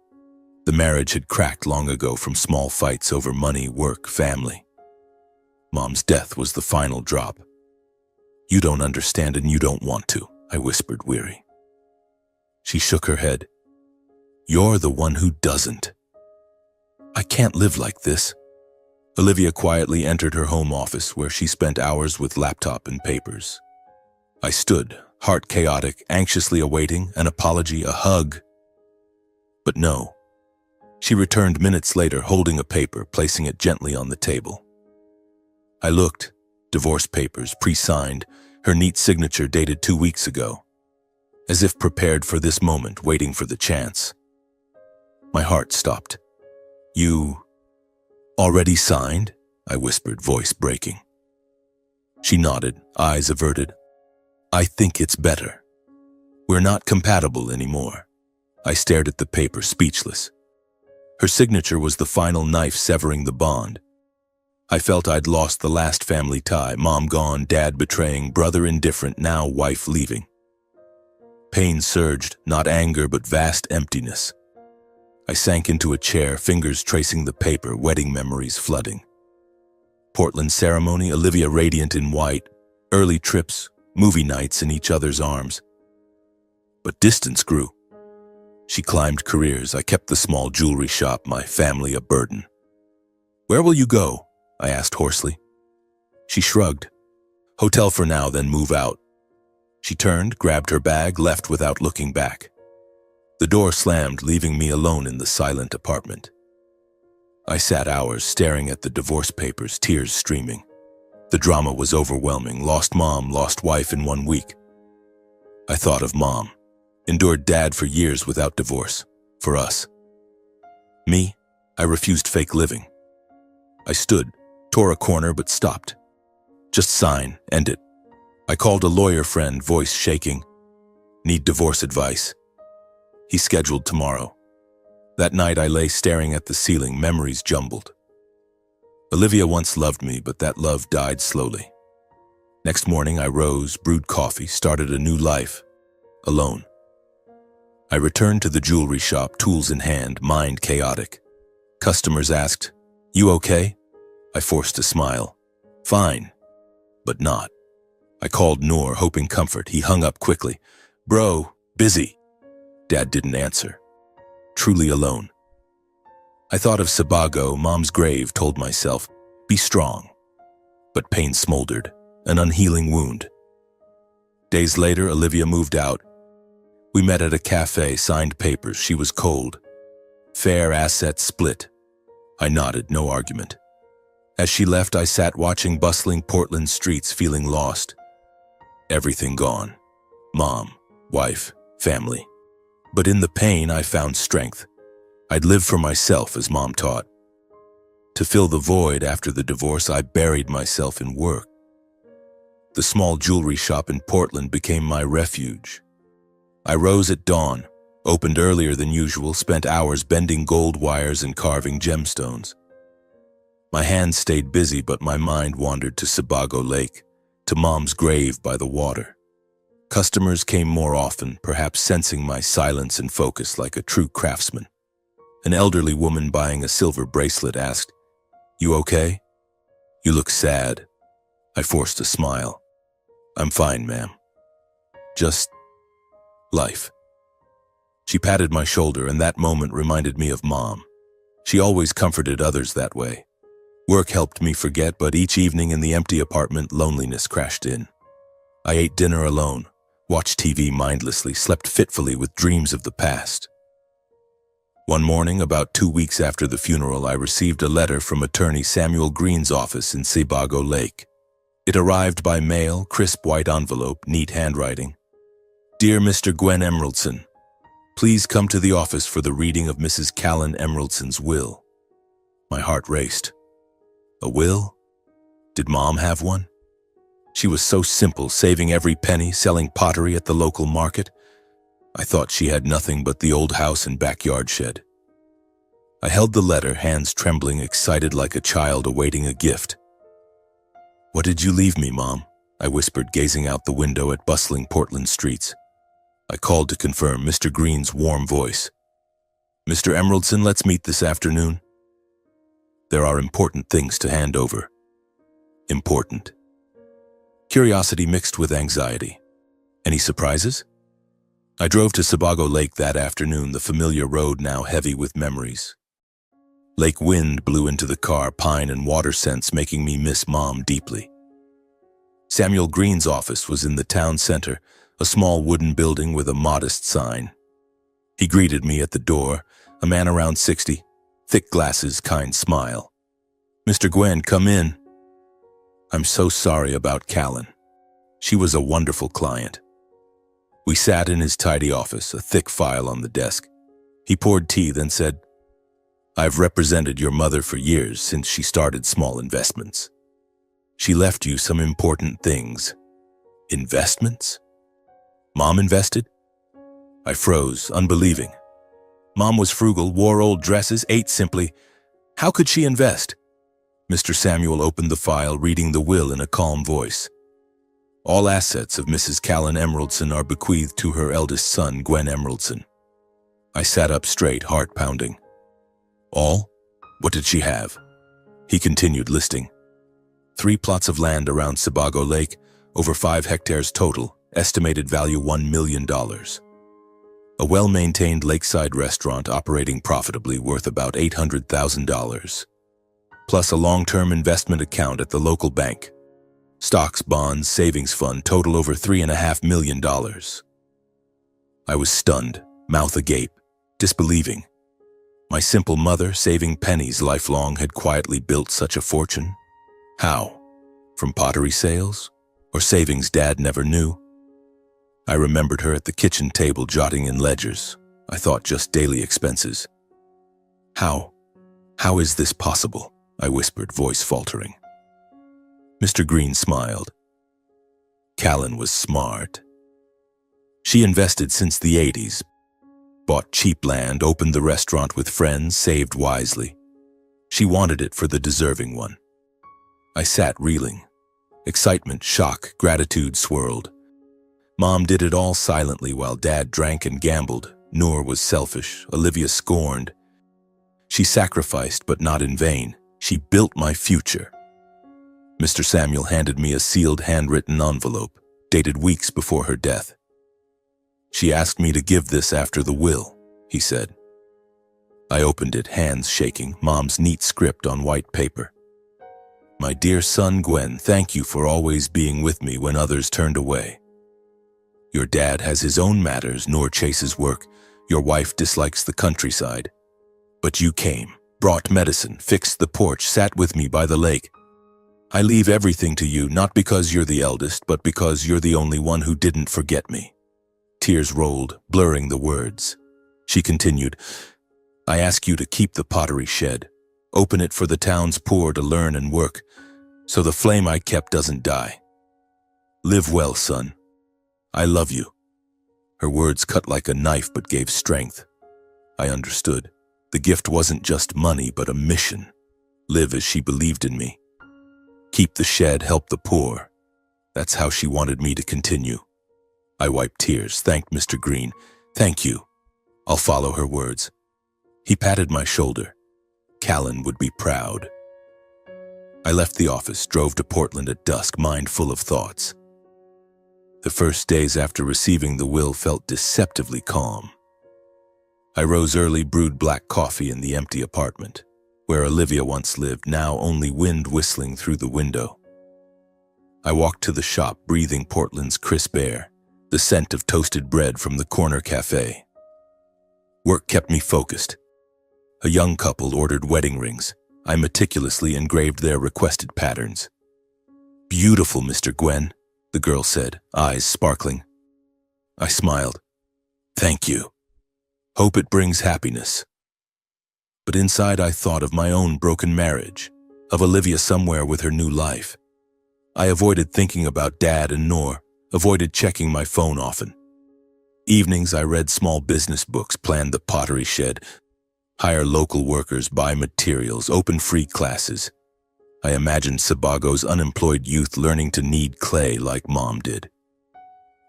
Speaker 1: The marriage had cracked long ago from small fights over money, work, family. Mom's death was the final drop. You don't understand and you don't want to, I whispered, weary. She shook her head. You're the one who doesn't. I can't live like this. Olivia quietly entered her home office where she spent hours with laptop and papers. I stood, heart chaotic, anxiously awaiting an apology, a hug. But no. She returned minutes later, holding a paper, placing it gently on the table. I looked. Divorce papers, pre-signed, her neat signature dated 2 weeks ago. As if prepared for this moment, waiting for the chance. My heart stopped. You already signed? I whispered, voice breaking. She nodded, eyes averted. I think it's better. We're not compatible anymore. I stared at the paper, speechless. Her signature was the final knife severing the bond. I felt I'd lost the last family tie, mom gone, dad betraying, brother indifferent, now wife leaving. Pain surged, not anger but vast emptiness. I sank into a chair, fingers tracing the paper, wedding memories flooding. Portland ceremony, Olivia radiant in white, early trips, movie nights in each other's arms. But distance grew. She climbed careers, I kept the small jewelry shop, my family a burden. Where will you go? I asked hoarsely. She shrugged. Hotel for now, then move out. She turned, grabbed her bag, left without looking back. The door slammed, leaving me alone in the silent apartment. I sat hours staring at the divorce papers, tears streaming. The drama was overwhelming. Lost mom, lost wife in 1 week. I thought of mom. Endured dad for years without divorce. For us. Me, I refused fake living. I stood, tore a corner, but stopped. Just sign, end it. I called a lawyer friend, voice shaking. Need divorce advice. He scheduled tomorrow. That night I lay staring at the ceiling, memories jumbled. Olivia once loved me, but that love died slowly. Next morning I rose, brewed coffee, started a new life. Alone. I returned to the jewelry shop, tools in hand, mind chaotic. Customers asked, "You okay?" I forced a smile. Fine. But not. I called Noor, hoping comfort. He hung up quickly. Bro, busy. Dad didn't answer. Truly alone. I thought of Sebago, mom's grave, told myself, be strong. But pain smoldered, an unhealing wound. Days later, Olivia moved out. We met at a cafe, signed papers. She was cold. Fair assets split. I nodded, no argument. As she left, I sat watching bustling Portland streets, feeling lost. Everything gone. Mom, wife, family. But in the pain, I found strength. I'd live for myself, as mom taught. To fill the void after the divorce, I buried myself in work. The small jewelry shop in Portland became my refuge. I rose at dawn, opened earlier than usual, spent hours bending gold wires and carving gemstones. My hands stayed busy, but my mind wandered to Sebago Lake, to mom's grave by the water. Customers came more often, perhaps sensing my silence and focus like a true craftsman. An elderly woman buying a silver bracelet asked, "You okay? You look sad." I forced a smile. "I'm fine, ma'am. Just life." She patted my shoulder, and that moment reminded me of mom. She always comforted others that way. Work helped me forget, but each evening in the empty apartment, loneliness crashed in. I ate dinner alone, watched TV mindlessly, slept fitfully with dreams of the past. One morning, about 2 weeks after the funeral, I received a letter from attorney Samuel Green's office in Sebago Lake. It arrived by mail, crisp white envelope, neat handwriting. "Dear Mr. Gwen Emeraldson, please come to the office for the reading of Mrs. Callan Emeraldson's will." My heart raced. A will? Did mom have one? She was so simple, saving every penny, selling pottery at the local market. I thought she had nothing but the old house and backyard shed. I held the letter, hands trembling, excited like a child awaiting a gift. "What did you leave me, Mom?" I whispered, gazing out the window at bustling Portland streets. I called to confirm, Mr. Green's warm voice. "Mr. Emeraldson, let's meet this afternoon. There are important things to hand over." Important. Curiosity mixed with anxiety. Any surprises? I drove to Sebago Lake that afternoon, the familiar road now heavy with memories. Lake wind blew into the car, pine and water scents making me miss Mom deeply. Samuel Green's office was in the town center, a small wooden building with a modest sign. He greeted me at the door, a man around 60, thick glasses, kind smile. "Mr. Gwen, come in." "I'm so sorry about Callan. She was a wonderful client." We sat in his tidy office, a thick file on the desk. He poured tea, then said, "I've represented your mother for years, since she started small investments. She left you some important things." "Investments? Mom invested?" I froze, unbelieving. Mom was frugal, wore old dresses, ate simply. How could she invest? Mr. Samuel opened the file, reading the will in a calm voice. "All assets of Mrs. Callan Emeraldson are bequeathed to her eldest son, Gwen Emeraldson." I sat up straight, heart pounding. "All? What did she have?" He continued listing. 3 plots of land around Sebago Lake, over 5 hectares total, estimated value $1 million. A well-maintained lakeside restaurant operating profitably, worth about $800,000. Plus a long-term investment account at the local bank. Stocks, bonds, savings fund total over $3.5 million. I was stunned, mouth agape, disbelieving. My simple mother, saving pennies lifelong, had quietly built such a fortune. How? From pottery sales? Or savings Dad never knew? I remembered her at the kitchen table jotting in ledgers. I thought just daily expenses. How? How is this possible? I whispered, voice faltering. Mr. Green smiled. Callan was smart. She invested since the 80s, bought cheap land, opened the restaurant with friends, saved wisely. She wanted it for the deserving one. I sat reeling. Excitement, shock, gratitude swirled. Mom did it all silently while Dad drank and gambled. Noor was selfish, Olivia scorned. She sacrificed, but not in vain. She built my future. Mr. Samuel handed me a sealed handwritten envelope, dated weeks before her death. She asked me to give this after the will, he said. I opened it, hands shaking, Mom's neat script on white paper. My dear son Gwen, thank you for always being with me when others turned away. Your dad has his own matters, Noor chases work. Your wife dislikes the countryside. But you came, brought medicine, fixed the porch, sat with me by the lake. I leave everything to you, not because you're the eldest, but because you're the only one who didn't forget me. Tears rolled, blurring the words. She continued, I ask you to keep the pottery shed. Open it for the town's poor to learn and work, so the flame I kept doesn't die. Live well, son. I love you. Her words cut like a knife but gave strength. I understood. The gift wasn't just money, but a mission. Live as she believed in me. Keep the shed, help the poor. That's how she wanted me to continue. I wiped tears, thanked Mr. Green. Thank you. I'll follow her words. He patted my shoulder. Callan would be proud. I left the office, drove to Portland at dusk, mind full of thoughts. The first days after receiving the will felt deceptively calm. I rose early, brewed black coffee in the empty apartment, where Olivia once lived, now only wind whistling through the window. I walked to the shop, breathing Portland's crisp air, the scent of toasted bread from the corner cafe. Work kept me focused. A young couple ordered wedding rings. I meticulously engraved their requested patterns. Beautiful, Mr. Gwen, the girl said, eyes sparkling. I smiled. Thank you. Hope it brings happiness. But inside I thought of my own broken marriage, of Olivia somewhere with her new life. I avoided thinking about Dad and Noor, avoided checking my phone often. Evenings I read small business books, planned the pottery shed, hire local workers, buy materials, open free classes. I imagined Sebago's unemployed youth learning to knead clay like Mom did.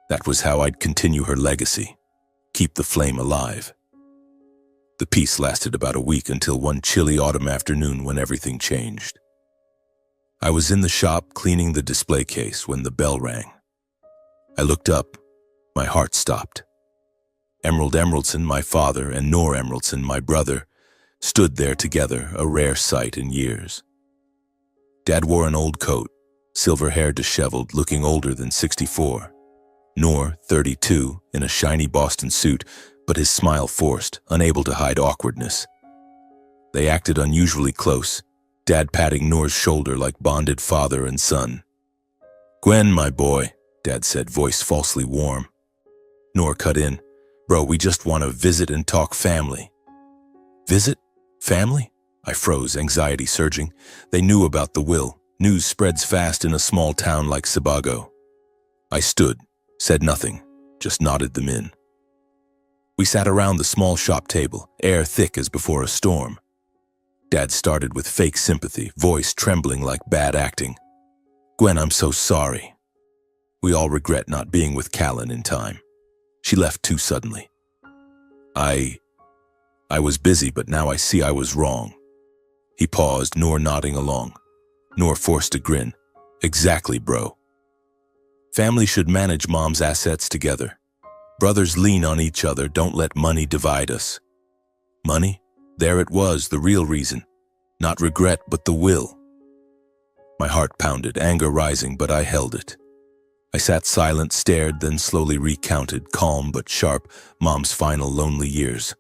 Speaker 1: That was how I'd continue her legacy, keep the flame alive. The peace lasted about a week until one chilly autumn afternoon when everything changed. I was in the shop cleaning the display case when the bell rang. I looked up. My heart stopped. Emerald Emeraldson, my father, and Noor Emeraldson, my brother, stood there together, a rare sight in years. Dad wore an old coat, silver hair disheveled, looking older than 64. Noor, 32, in a shiny Boston suit, but his smile forced, unable to hide awkwardness. They acted unusually close, Dad patting Noor's shoulder like bonded father and son. Gwen, my boy, Dad said, voice falsely warm. Noor cut in. Bro, we just want to visit and talk family. Visit? Family? I froze, anxiety surging. They knew about the will. News spreads fast in a small town like Sebago. I stood, said nothing, just nodded them in. We sat around the small shop table, air thick as before a storm. Dad started with fake sympathy, voice trembling like bad acting. Gwen, I'm so sorry. We all regret not being with Callan in time. She left too suddenly. I was busy, but now I see I was wrong. He paused, Noor nodding along. Noor forced a grin. Exactly, bro. Family should manage Mom's assets together. Brothers lean on each other, don't let money divide us. Money? There it was, the real reason. Not regret, but the will. My heart pounded, anger rising, but I held it. I sat silent, stared, then slowly recounted, calm but sharp, Mom's final lonely years.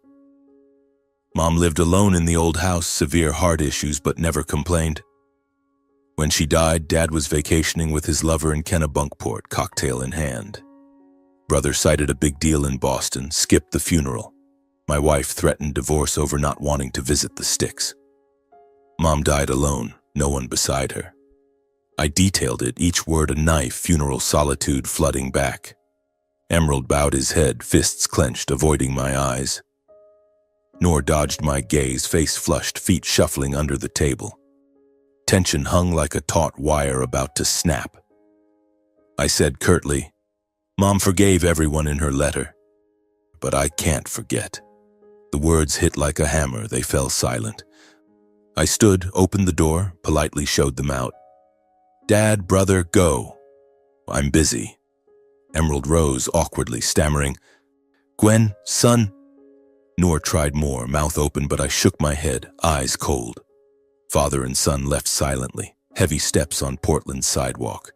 Speaker 1: Mom lived alone in the old house, severe heart issues, but never complained. When she died, Dad was vacationing with his lover in Kennebunkport, cocktail in hand. Brother cited a big deal in Boston, skipped the funeral. My wife threatened divorce over not wanting to visit the sticks. Mom died alone, no one beside her. I detailed it, each word a knife, funeral solitude flooding back. Emerald bowed his head, fists clenched, avoiding my eyes. Noor dodged my gaze, face flushed, feet shuffling under the table. Tension hung like a taut wire about to snap. I said curtly, Mom forgave everyone in her letter, but I can't forget. The words hit like a hammer, they fell silent. I stood, opened the door, politely showed them out. Dad, brother, go. I'm busy. Emerald rose awkwardly, stammering, Gwen, son. Noor tried more, mouth open, but I shook my head, eyes cold. Father and son left silently, heavy steps on Portland's sidewalk.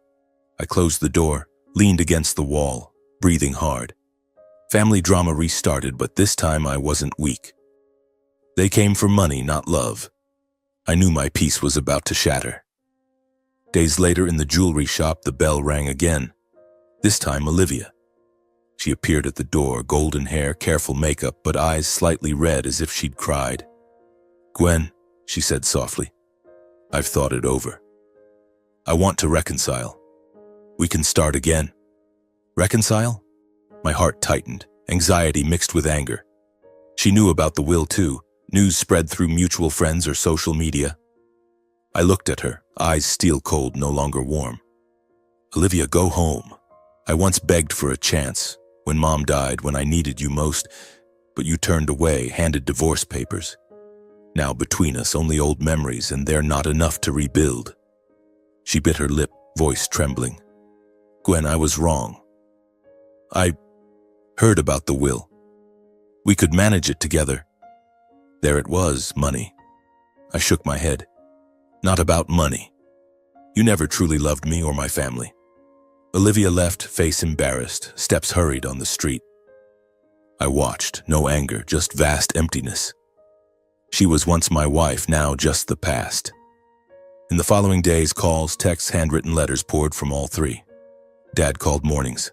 Speaker 1: I closed the door, leaned against the wall, breathing hard. Family drama restarted, but this time I wasn't weak. They came for money, not love. I knew my peace was about to shatter. Days later in the jewelry shop, the bell rang again. This time Olivia. She appeared at the door, golden hair, careful makeup, but eyes slightly red as if she'd cried. Gwen, she said softly, I've thought it over. I want to reconcile. We can start again. Reconcile? My heart tightened, anxiety mixed with anger. She knew about the will too, news spread through mutual friends or social media. I looked at her, eyes steel cold, no longer warm. Olivia, go home. I once begged for a chance, when Mom died, when I needed you most, but you turned away, handed divorce papers. Now between us, only old memories, and they're not enough to rebuild. She bit her lip, voice trembling. Gwen, I was wrong. I heard about the will. We could manage it together. There it was, money. I shook my head. Not about money. You never truly loved me or my family. Olivia left, face embarrassed, steps hurried on the street. I watched, no anger, just vast emptiness. She was once my wife, now just the past. In the following days, calls, texts, handwritten letters poured from all three. Dad called mornings.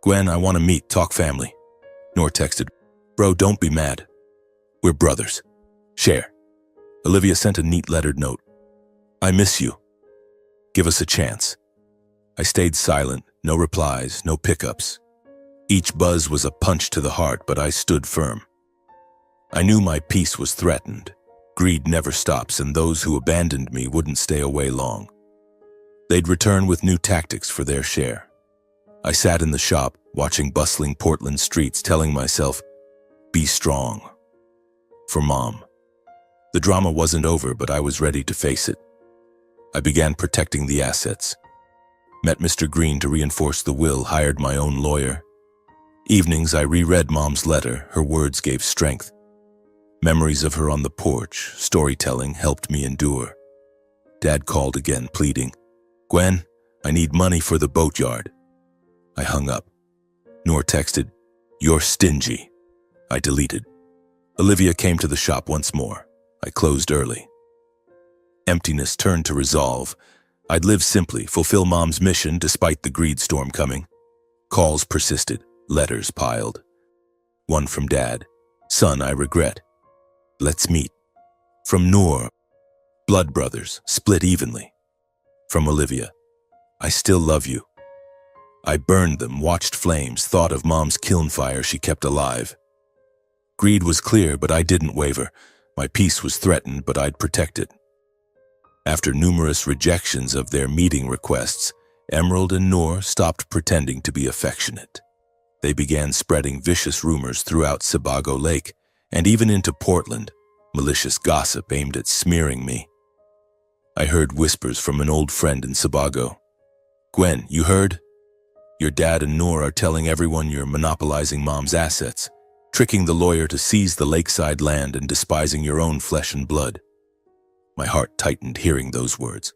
Speaker 1: Gwen, I want to meet, talk family. Noor texted, Bro, don't be mad. We're brothers. Share. Olivia sent a neat lettered note. I miss you. Give us a chance. I stayed silent, no replies, no pickups. Each buzz was a punch to the heart, but I stood firm. I knew my peace was threatened. Greed never stops, and those who abandoned me wouldn't stay away long. They'd return with new tactics for their share. I sat in the shop, watching bustling Portland streets, telling myself, be strong. For Mom. The drama wasn't over, but I was ready to face it. I began protecting the assets. Met Mr. Green to reinforce the will, hired my own lawyer. Evenings I reread Mom's letter, her words gave strength. Memories of her on the porch, storytelling helped me endure. Dad called again, pleading, Gwen, I need money for the boatyard. I hung up. Noor texted, You're stingy. I deleted. Olivia came to the shop once more. I closed early. Emptiness turned to resolve. I'd live simply, fulfill Mom's mission despite the greed storm coming. Calls persisted, letters piled. One from Dad, Son, I regret. Let's meet. From Noor, blood brothers, split evenly. From Olivia, I still love you. I burned them, watched flames, thought of Mom's kiln fire she kept alive. Greed was clear, but I didn't waver. My peace was threatened, but I'd protect it. After numerous rejections of their meeting requests, Emerald and Noor stopped pretending to be affectionate. They began spreading vicious rumors throughout Sebago Lake and even into Portland, malicious gossip aimed at smearing me. I heard whispers from an old friend in Sebago. Gwen, you heard? Your dad and Noor are telling everyone you're monopolizing Mom's assets, tricking the lawyer to seize the lakeside land and despising your own flesh and blood. My heart tightened hearing those words.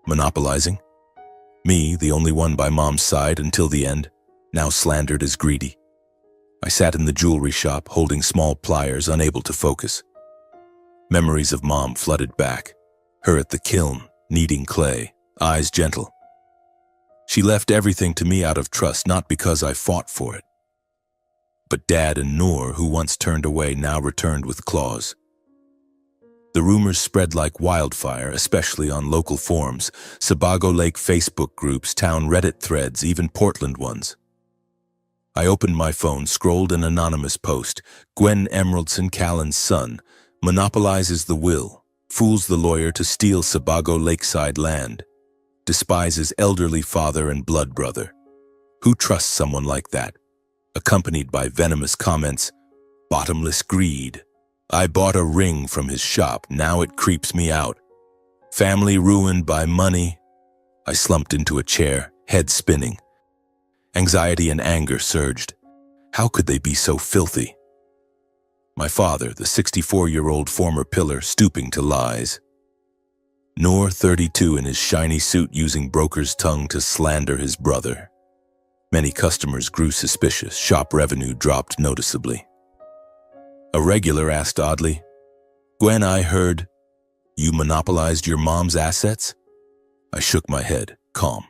Speaker 1: Monopolizing? Me, the only one by Mom's side until the end, now slandered as greedy. I sat in the jewelry shop, holding small pliers, unable to focus. Memories of Mom flooded back. Her at the kiln, kneading clay, eyes gentle. She left everything to me out of trust, not because I fought for it. But Dad and Noor, who once turned away, now returned with claws. The rumors spread like wildfire, especially on local forums, Sebago Lake Facebook groups, town Reddit threads, even Portland ones. I opened my phone, scrolled an anonymous post. Gwen Emeraldson, Callan's son, monopolizes the will, fools the lawyer to steal Sebago Lakeside land, despises elderly father and blood brother. Who trusts someone like that? Accompanied by venomous comments, bottomless greed. I bought a ring from his shop, now it creeps me out. Family ruined by money. I slumped into a chair, head spinning. Anxiety and anger surged. How could they be so filthy? My father, the 64-year-old former pillar, stooping to lies. Noor, 32, in his shiny suit, using broker's tongue to slander his brother. Many customers grew suspicious. Shop revenue dropped noticeably. A regular asked oddly, "Gwen, I heard you monopolized your mom's assets?" I shook my head, calm.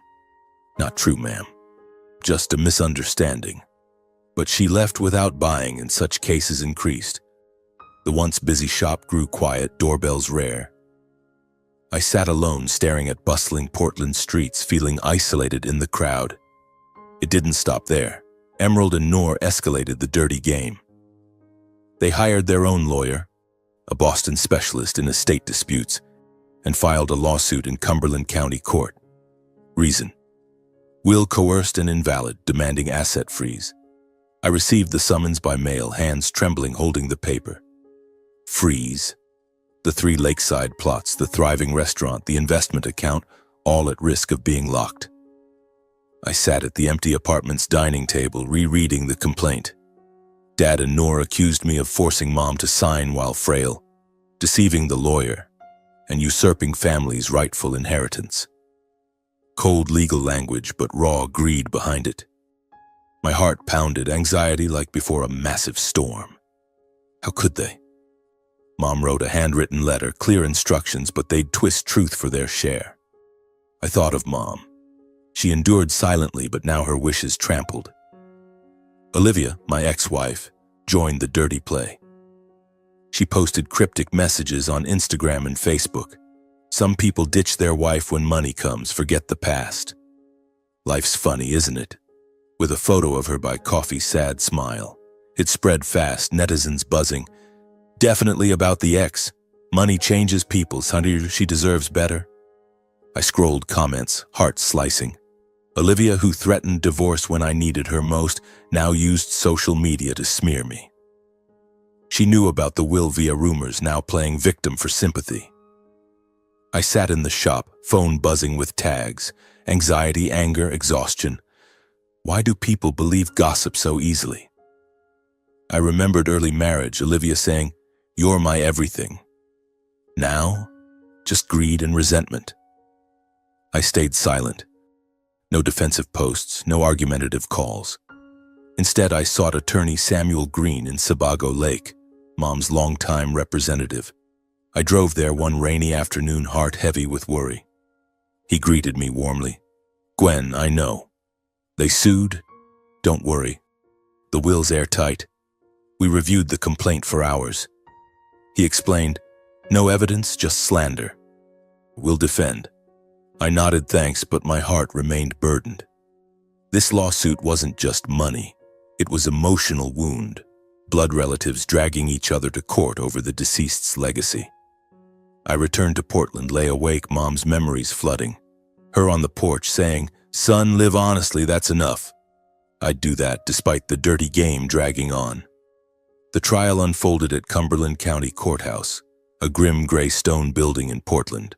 Speaker 1: "Not true, ma'am. Just a misunderstanding." But she left without buying, and such cases increased. The once busy shop grew quiet, doorbells rare. I sat alone, staring at bustling Portland streets, feeling isolated in the crowd. It didn't stop there. Emerald and Noor escalated the dirty game. They hired their own lawyer, a Boston specialist in estate disputes, and filed a lawsuit in Cumberland County Court. Reason: will coerced and invalid, demanding asset freeze. I received the summons by mail, hands trembling, holding the paper. Freeze. The 3 lakeside plots, the thriving restaurant, the investment account, all at risk of being locked. I sat at the empty apartment's dining table, rereading the complaint. Dad and Noor accused me of forcing Mom to sign while frail, deceiving the lawyer, and usurping family's rightful inheritance. Cold legal language, but raw greed behind it. My heart pounded, anxiety like before a massive storm. How could they? Mom wrote a handwritten letter, clear instructions, but they'd twist truth for their share. I thought of Mom. She endured silently, but now her wishes trampled. Olivia, my ex-wife, joined the dirty play. She posted cryptic messages on Instagram and Facebook. Some people ditch their wife when money comes, forget the past. Life's funny, isn't it? With a photo of her by coffee, sad smile. It spread fast, netizens buzzing. Definitely about the ex. Money changes people, honey, she deserves better. I scrolled comments, heart slicing. Olivia, who threatened divorce when I needed her most, now used social media to smear me. She knew about the will via rumors, now playing victim for sympathy. I sat in the shop, phone buzzing with tags, anxiety, anger, exhaustion. Why do people believe gossip so easily? I remembered early marriage, Olivia saying, "You're my everything." Now, just greed and resentment. I stayed silent. No defensive posts, no argumentative calls. Instead, I sought attorney Samuel Green in Sebago Lake, Mom's longtime representative. I drove there one rainy afternoon, heart heavy with worry. He greeted me warmly. "Gwen, I know. They sued? Don't worry. The will's airtight. We reviewed the complaint for hours." He explained, "No evidence, just slander. We'll defend." I nodded thanks, but my heart remained burdened. This lawsuit wasn't just money. It was emotional wound. Blood relatives dragging each other to court over the deceased's legacy. I returned to Portland, lay awake, Mom's memories flooding. Her on the porch saying, "Son, live honestly, that's enough." I'd do that despite the dirty game dragging on. The trial unfolded at Cumberland County Courthouse, a grim gray stone building in Portland.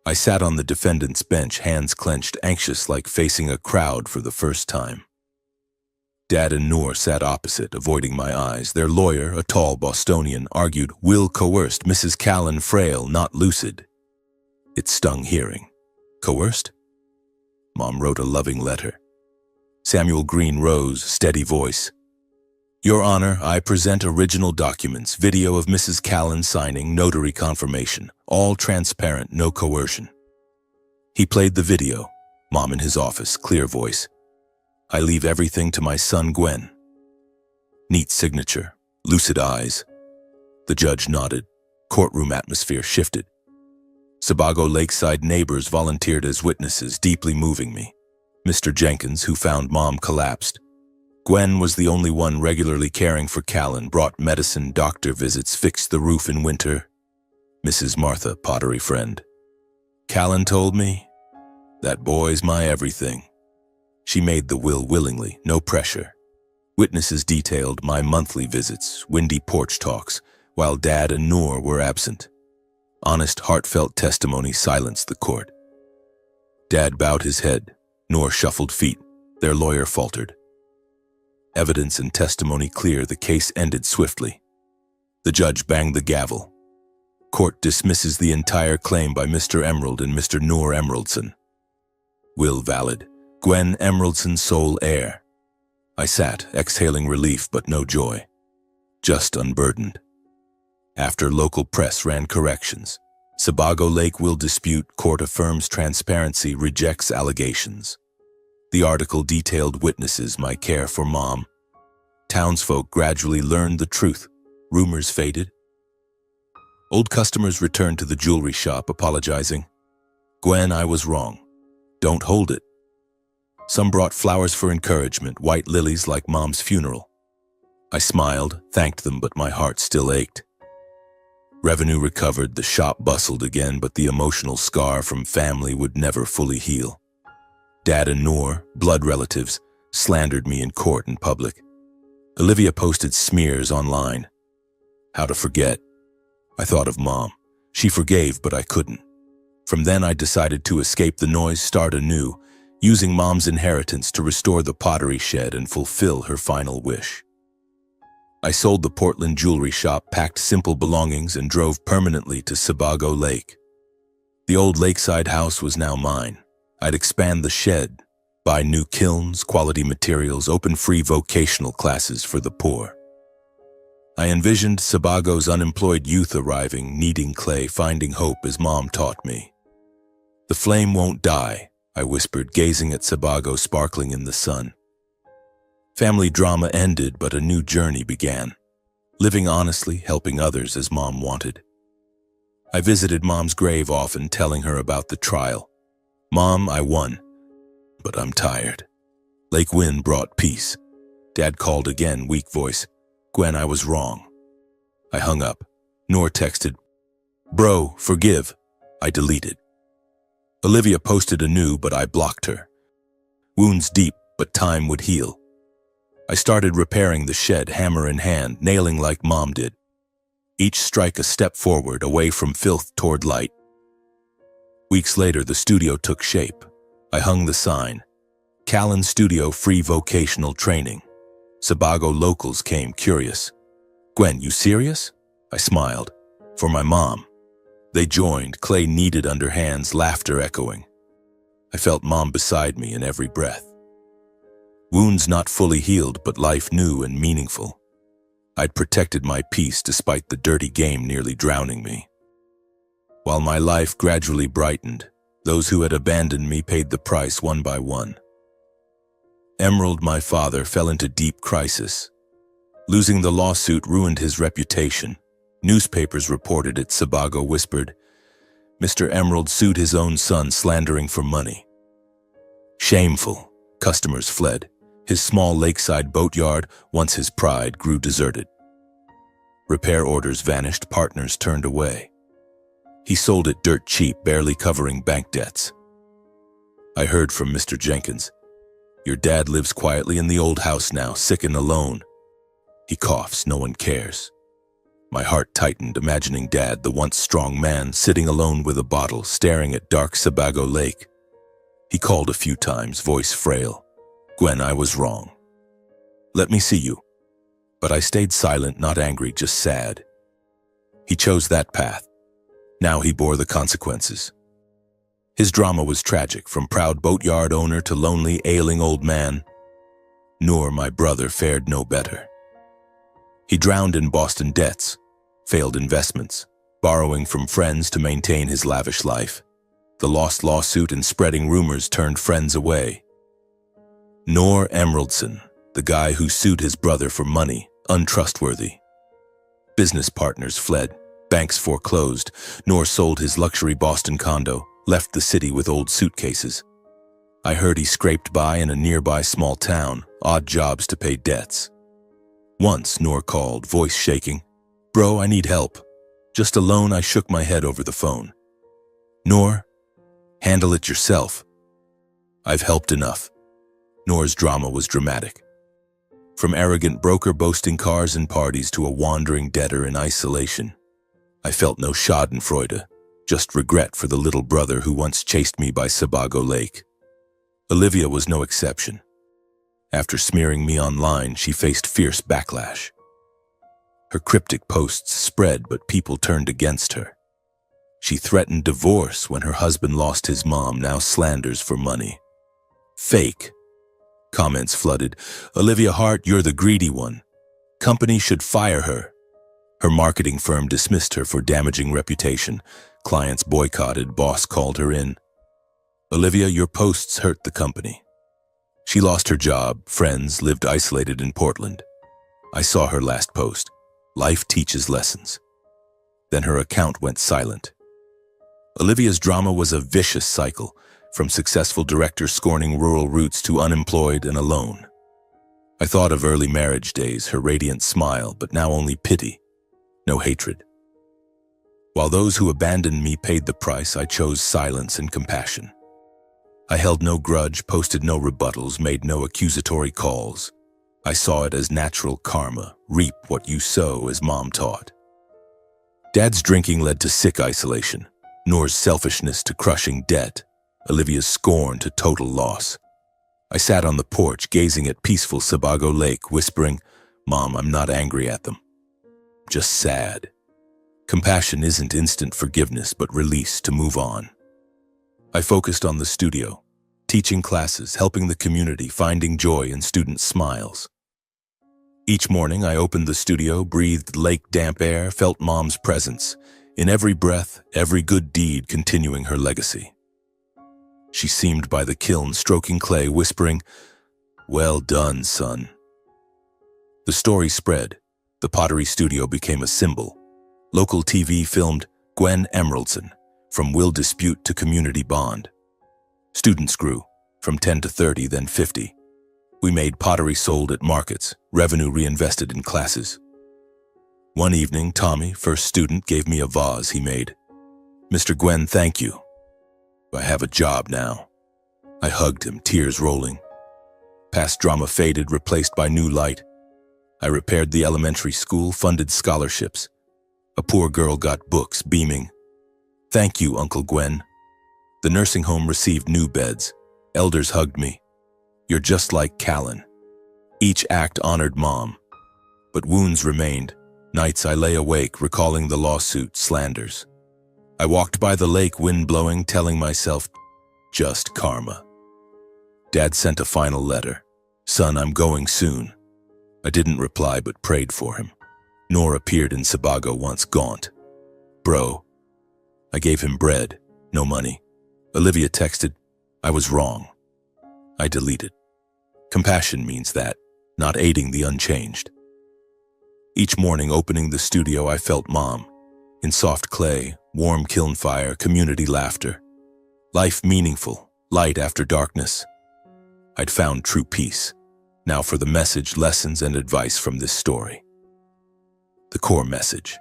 Speaker 1: I sat on the defendant's bench, hands clenched, anxious, like facing a crowd for the first time. Dad and Noor sat opposite, avoiding my eyes. Their lawyer, a tall Bostonian, argued, "Will coerced, Mrs. Callan frail, not lucid." It stung hearing. Coerced? Mom wrote a loving letter. Samuel Green rose, steady voice. Your Honor, I present original documents, video of Mrs. Callan signing, notary confirmation, all transparent, no coercion. He played the video. Mom in his office, clear voice. I leave everything to my son Gwen. Neat signature, lucid eyes. The judge nodded. Courtroom atmosphere shifted. Sebago Lakeside neighbors volunteered as witnesses, deeply moving me. Mr. Jenkins, who found Mom collapsed. Gwen was the only one regularly caring for Callan, brought medicine, doctor visits, fixed the roof in winter. Mrs. Martha, pottery friend. Callan told me, that boy's my everything. She made the will willingly, no pressure. Witnesses detailed my monthly visits, windy porch talks, while Dad and Noor were absent. Honest, heartfelt testimony silenced the court. Dad bowed his head. Noor shuffled feet. Their lawyer faltered. Evidence and testimony clear, the case ended swiftly. The judge banged the gavel. Court dismisses the entire claim by Mr. Emerald and Mr. Noor Emeraldson. Will valid. Gwen Emeraldson sole heir. I sat, exhaling relief but no joy. Just unburdened. After local press ran corrections. Sebago Lake will dispute, court affirms transparency, rejects allegations. The article detailed witnesses, my care for Mom. Townsfolk gradually learned the truth. Rumors faded. Old customers returned to the jewelry shop, apologizing. Gwen, I was wrong. Don't hold it. Some brought flowers for encouragement, white lilies like Mom's funeral. I smiled, thanked them, but my heart still ached. Revenue recovered, the shop bustled again, but the emotional scar from family would never fully heal. Dad and Noor, blood relatives, slandered me in court and public. Olivia posted smears online. How to forget? I thought of Mom. She forgave, but I couldn't. From then I decided to escape the noise, start anew, using Mom's inheritance to restore the pottery shed and fulfill her final wish. I sold the Portland jewelry shop, packed simple belongings, and drove permanently to Sebago Lake. The old lakeside house was now mine. I'd expand the shed, buy new kilns, quality materials, open free vocational classes for the poor. I envisioned Sebago's unemployed youth arriving, kneading clay, finding hope as Mom taught me. The flame won't die, I whispered, gazing at Sebago sparkling in the sun. Family drama ended, but a new journey began. Living honestly, helping others as Mom wanted. I visited Mom's grave often, telling her about the trial. Mom, I won, but I'm tired. Lake wind brought peace. Dad called again, weak voice. Gwen, I was wrong. I hung up. Noor texted, Bro, forgive. I deleted. Olivia posted anew, but I blocked her. Wounds deep, but time would heal. I started repairing the shed, hammer in hand, nailing like Mom did. Each strike a step forward, away from filth toward light. Weeks later, the studio took shape. I hung the sign. Callan Studio, free vocational training. Sebago locals came, curious. Gwen, you serious? I smiled. For my mom. They joined, clay kneaded under hands, laughter echoing. I felt Mom beside me in every breath. Wounds not fully healed, but life new and meaningful. I'd protected my peace despite the dirty game nearly drowning me. While my life gradually brightened, those who had abandoned me paid the price one by one. Emerald, my father, fell into deep crisis. Losing the lawsuit ruined his reputation. Newspapers reported it. Sebago whispered, Mr. Emerald sued his own son, slandering for money. Shameful. Customers fled. His small lakeside boatyard, once his pride, grew deserted. Repair orders vanished, partners turned away. He sold it dirt cheap, barely covering bank debts. I heard from Mr. Jenkins. Your dad lives quietly in the old house now, sick and alone. He coughs, no one cares. My heart tightened, imagining Dad, the once strong man, sitting alone with a bottle, staring at dark Sebago Lake. He called a few times, voice frail. Gwen, I was wrong. Let me see you. But I stayed silent, not angry, just sad. He chose that path. Now he bore the consequences. His drama was tragic, from proud boatyard owner to lonely, ailing old man. Noor, my brother, fared no better. He drowned in Boston debts, failed investments, borrowing from friends to maintain his lavish life. The lost lawsuit and spreading rumors turned friends away. Noor Emeraldson, the guy who sued his brother for money, untrustworthy. Business partners fled, banks foreclosed. Noor sold his luxury Boston condo, left the city with old suitcases. I heard he scraped by in a nearby small town, odd jobs to pay debts. Once Noor called, voice shaking. "Bro, I need help." Just alone, I shook my head over the phone. "Noor, handle it yourself. I've helped enough." Noor's drama was dramatic. From arrogant broker boasting cars and parties to a wandering debtor in isolation. I felt no schadenfreude, just regret for the little brother who once chased me by Sebago Lake. Olivia was no exception. After smearing me online, she faced fierce backlash. Her cryptic posts spread, but people turned against her. She threatened divorce when her husband lost his mom, now slanders for money. Fake. Comments flooded. "Olivia Hart, you're the greedy one. Company should fire her." Her marketing firm dismissed her for damaging reputation. Clients boycotted, boss called her in. "Olivia, your posts hurt the company." She lost her job, friends, lived isolated in Portland. I saw her last post. Life teaches lessons. Then her account went silent. Olivia's drama was a vicious cycle, from successful director scorning rural roots to unemployed and alone. I thought of early marriage days, her radiant smile, but now only pity, no hatred. While those who abandoned me paid the price, I chose silence and compassion. I held no grudge, posted no rebuttals, made no accusatory calls. I saw it as natural karma, reap what you sow, as Mom taught. Dad's drinking led to sick isolation, Noor's selfishness to crushing debt, Olivia's scorn to total loss. I sat on the porch, gazing at peaceful Sebago Lake, whispering, "Mom, I'm not angry at them. Just sad." Compassion isn't instant forgiveness, but release to move on. I focused on the studio, teaching classes, helping the community, finding joy in students' smiles. Each morning, I opened the studio, breathed lake-damp air, felt Mom's presence. In every breath, every good deed continuing her legacy. She seemed by the kiln, stroking clay, whispering, "Well done, son." The story spread. The pottery studio became a symbol. Local TV filmed Gwen Emeraldson, from will dispute to community bond. Students grew, from 10 to 30, then 50. We made pottery sold at markets, revenue reinvested in classes. One evening, Tommy, first student, gave me a vase he made. "Mr. Gwen, thank you. I have a job now." I hugged him, tears rolling. Past drama faded, replaced by new light. I repaired the elementary school, funded scholarships. A poor girl got books, beaming. "Thank you, Uncle Gwen." The nursing home received new beds. Elders hugged me. "You're just like Callan." Each act honored Mom. But wounds remained. Nights I lay awake, recalling the lawsuit, slanders. I walked by the lake, wind blowing, telling myself, just karma. Dad sent a final letter. "Son, I'm going soon." I didn't reply, but prayed for him. Noor appeared in Sebago once, gaunt. "Bro." I gave him bread, no money. Olivia texted, "I was wrong." I deleted. Compassion means that, not aiding the unchanged. Each morning opening the studio, I felt Mom. In soft clay, warm kiln fire, community laughter. Life meaningful, light after darkness. I'd found true peace. Now for the message, lessons, and advice from this story. The core message.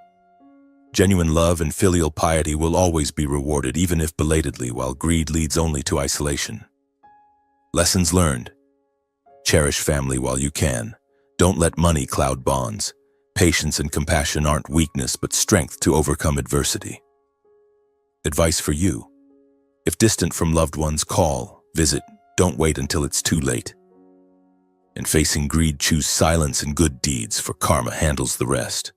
Speaker 1: Genuine love and filial piety will always be rewarded, even if belatedly, while greed leads only to isolation. Lessons learned. Cherish family while you can. Don't let money cloud bonds. Patience and compassion aren't weakness, but strength to overcome adversity. Advice for you. If distant from loved ones, call, visit, don't wait until it's too late. And facing greed, choose silence and good deeds, for karma handles the rest.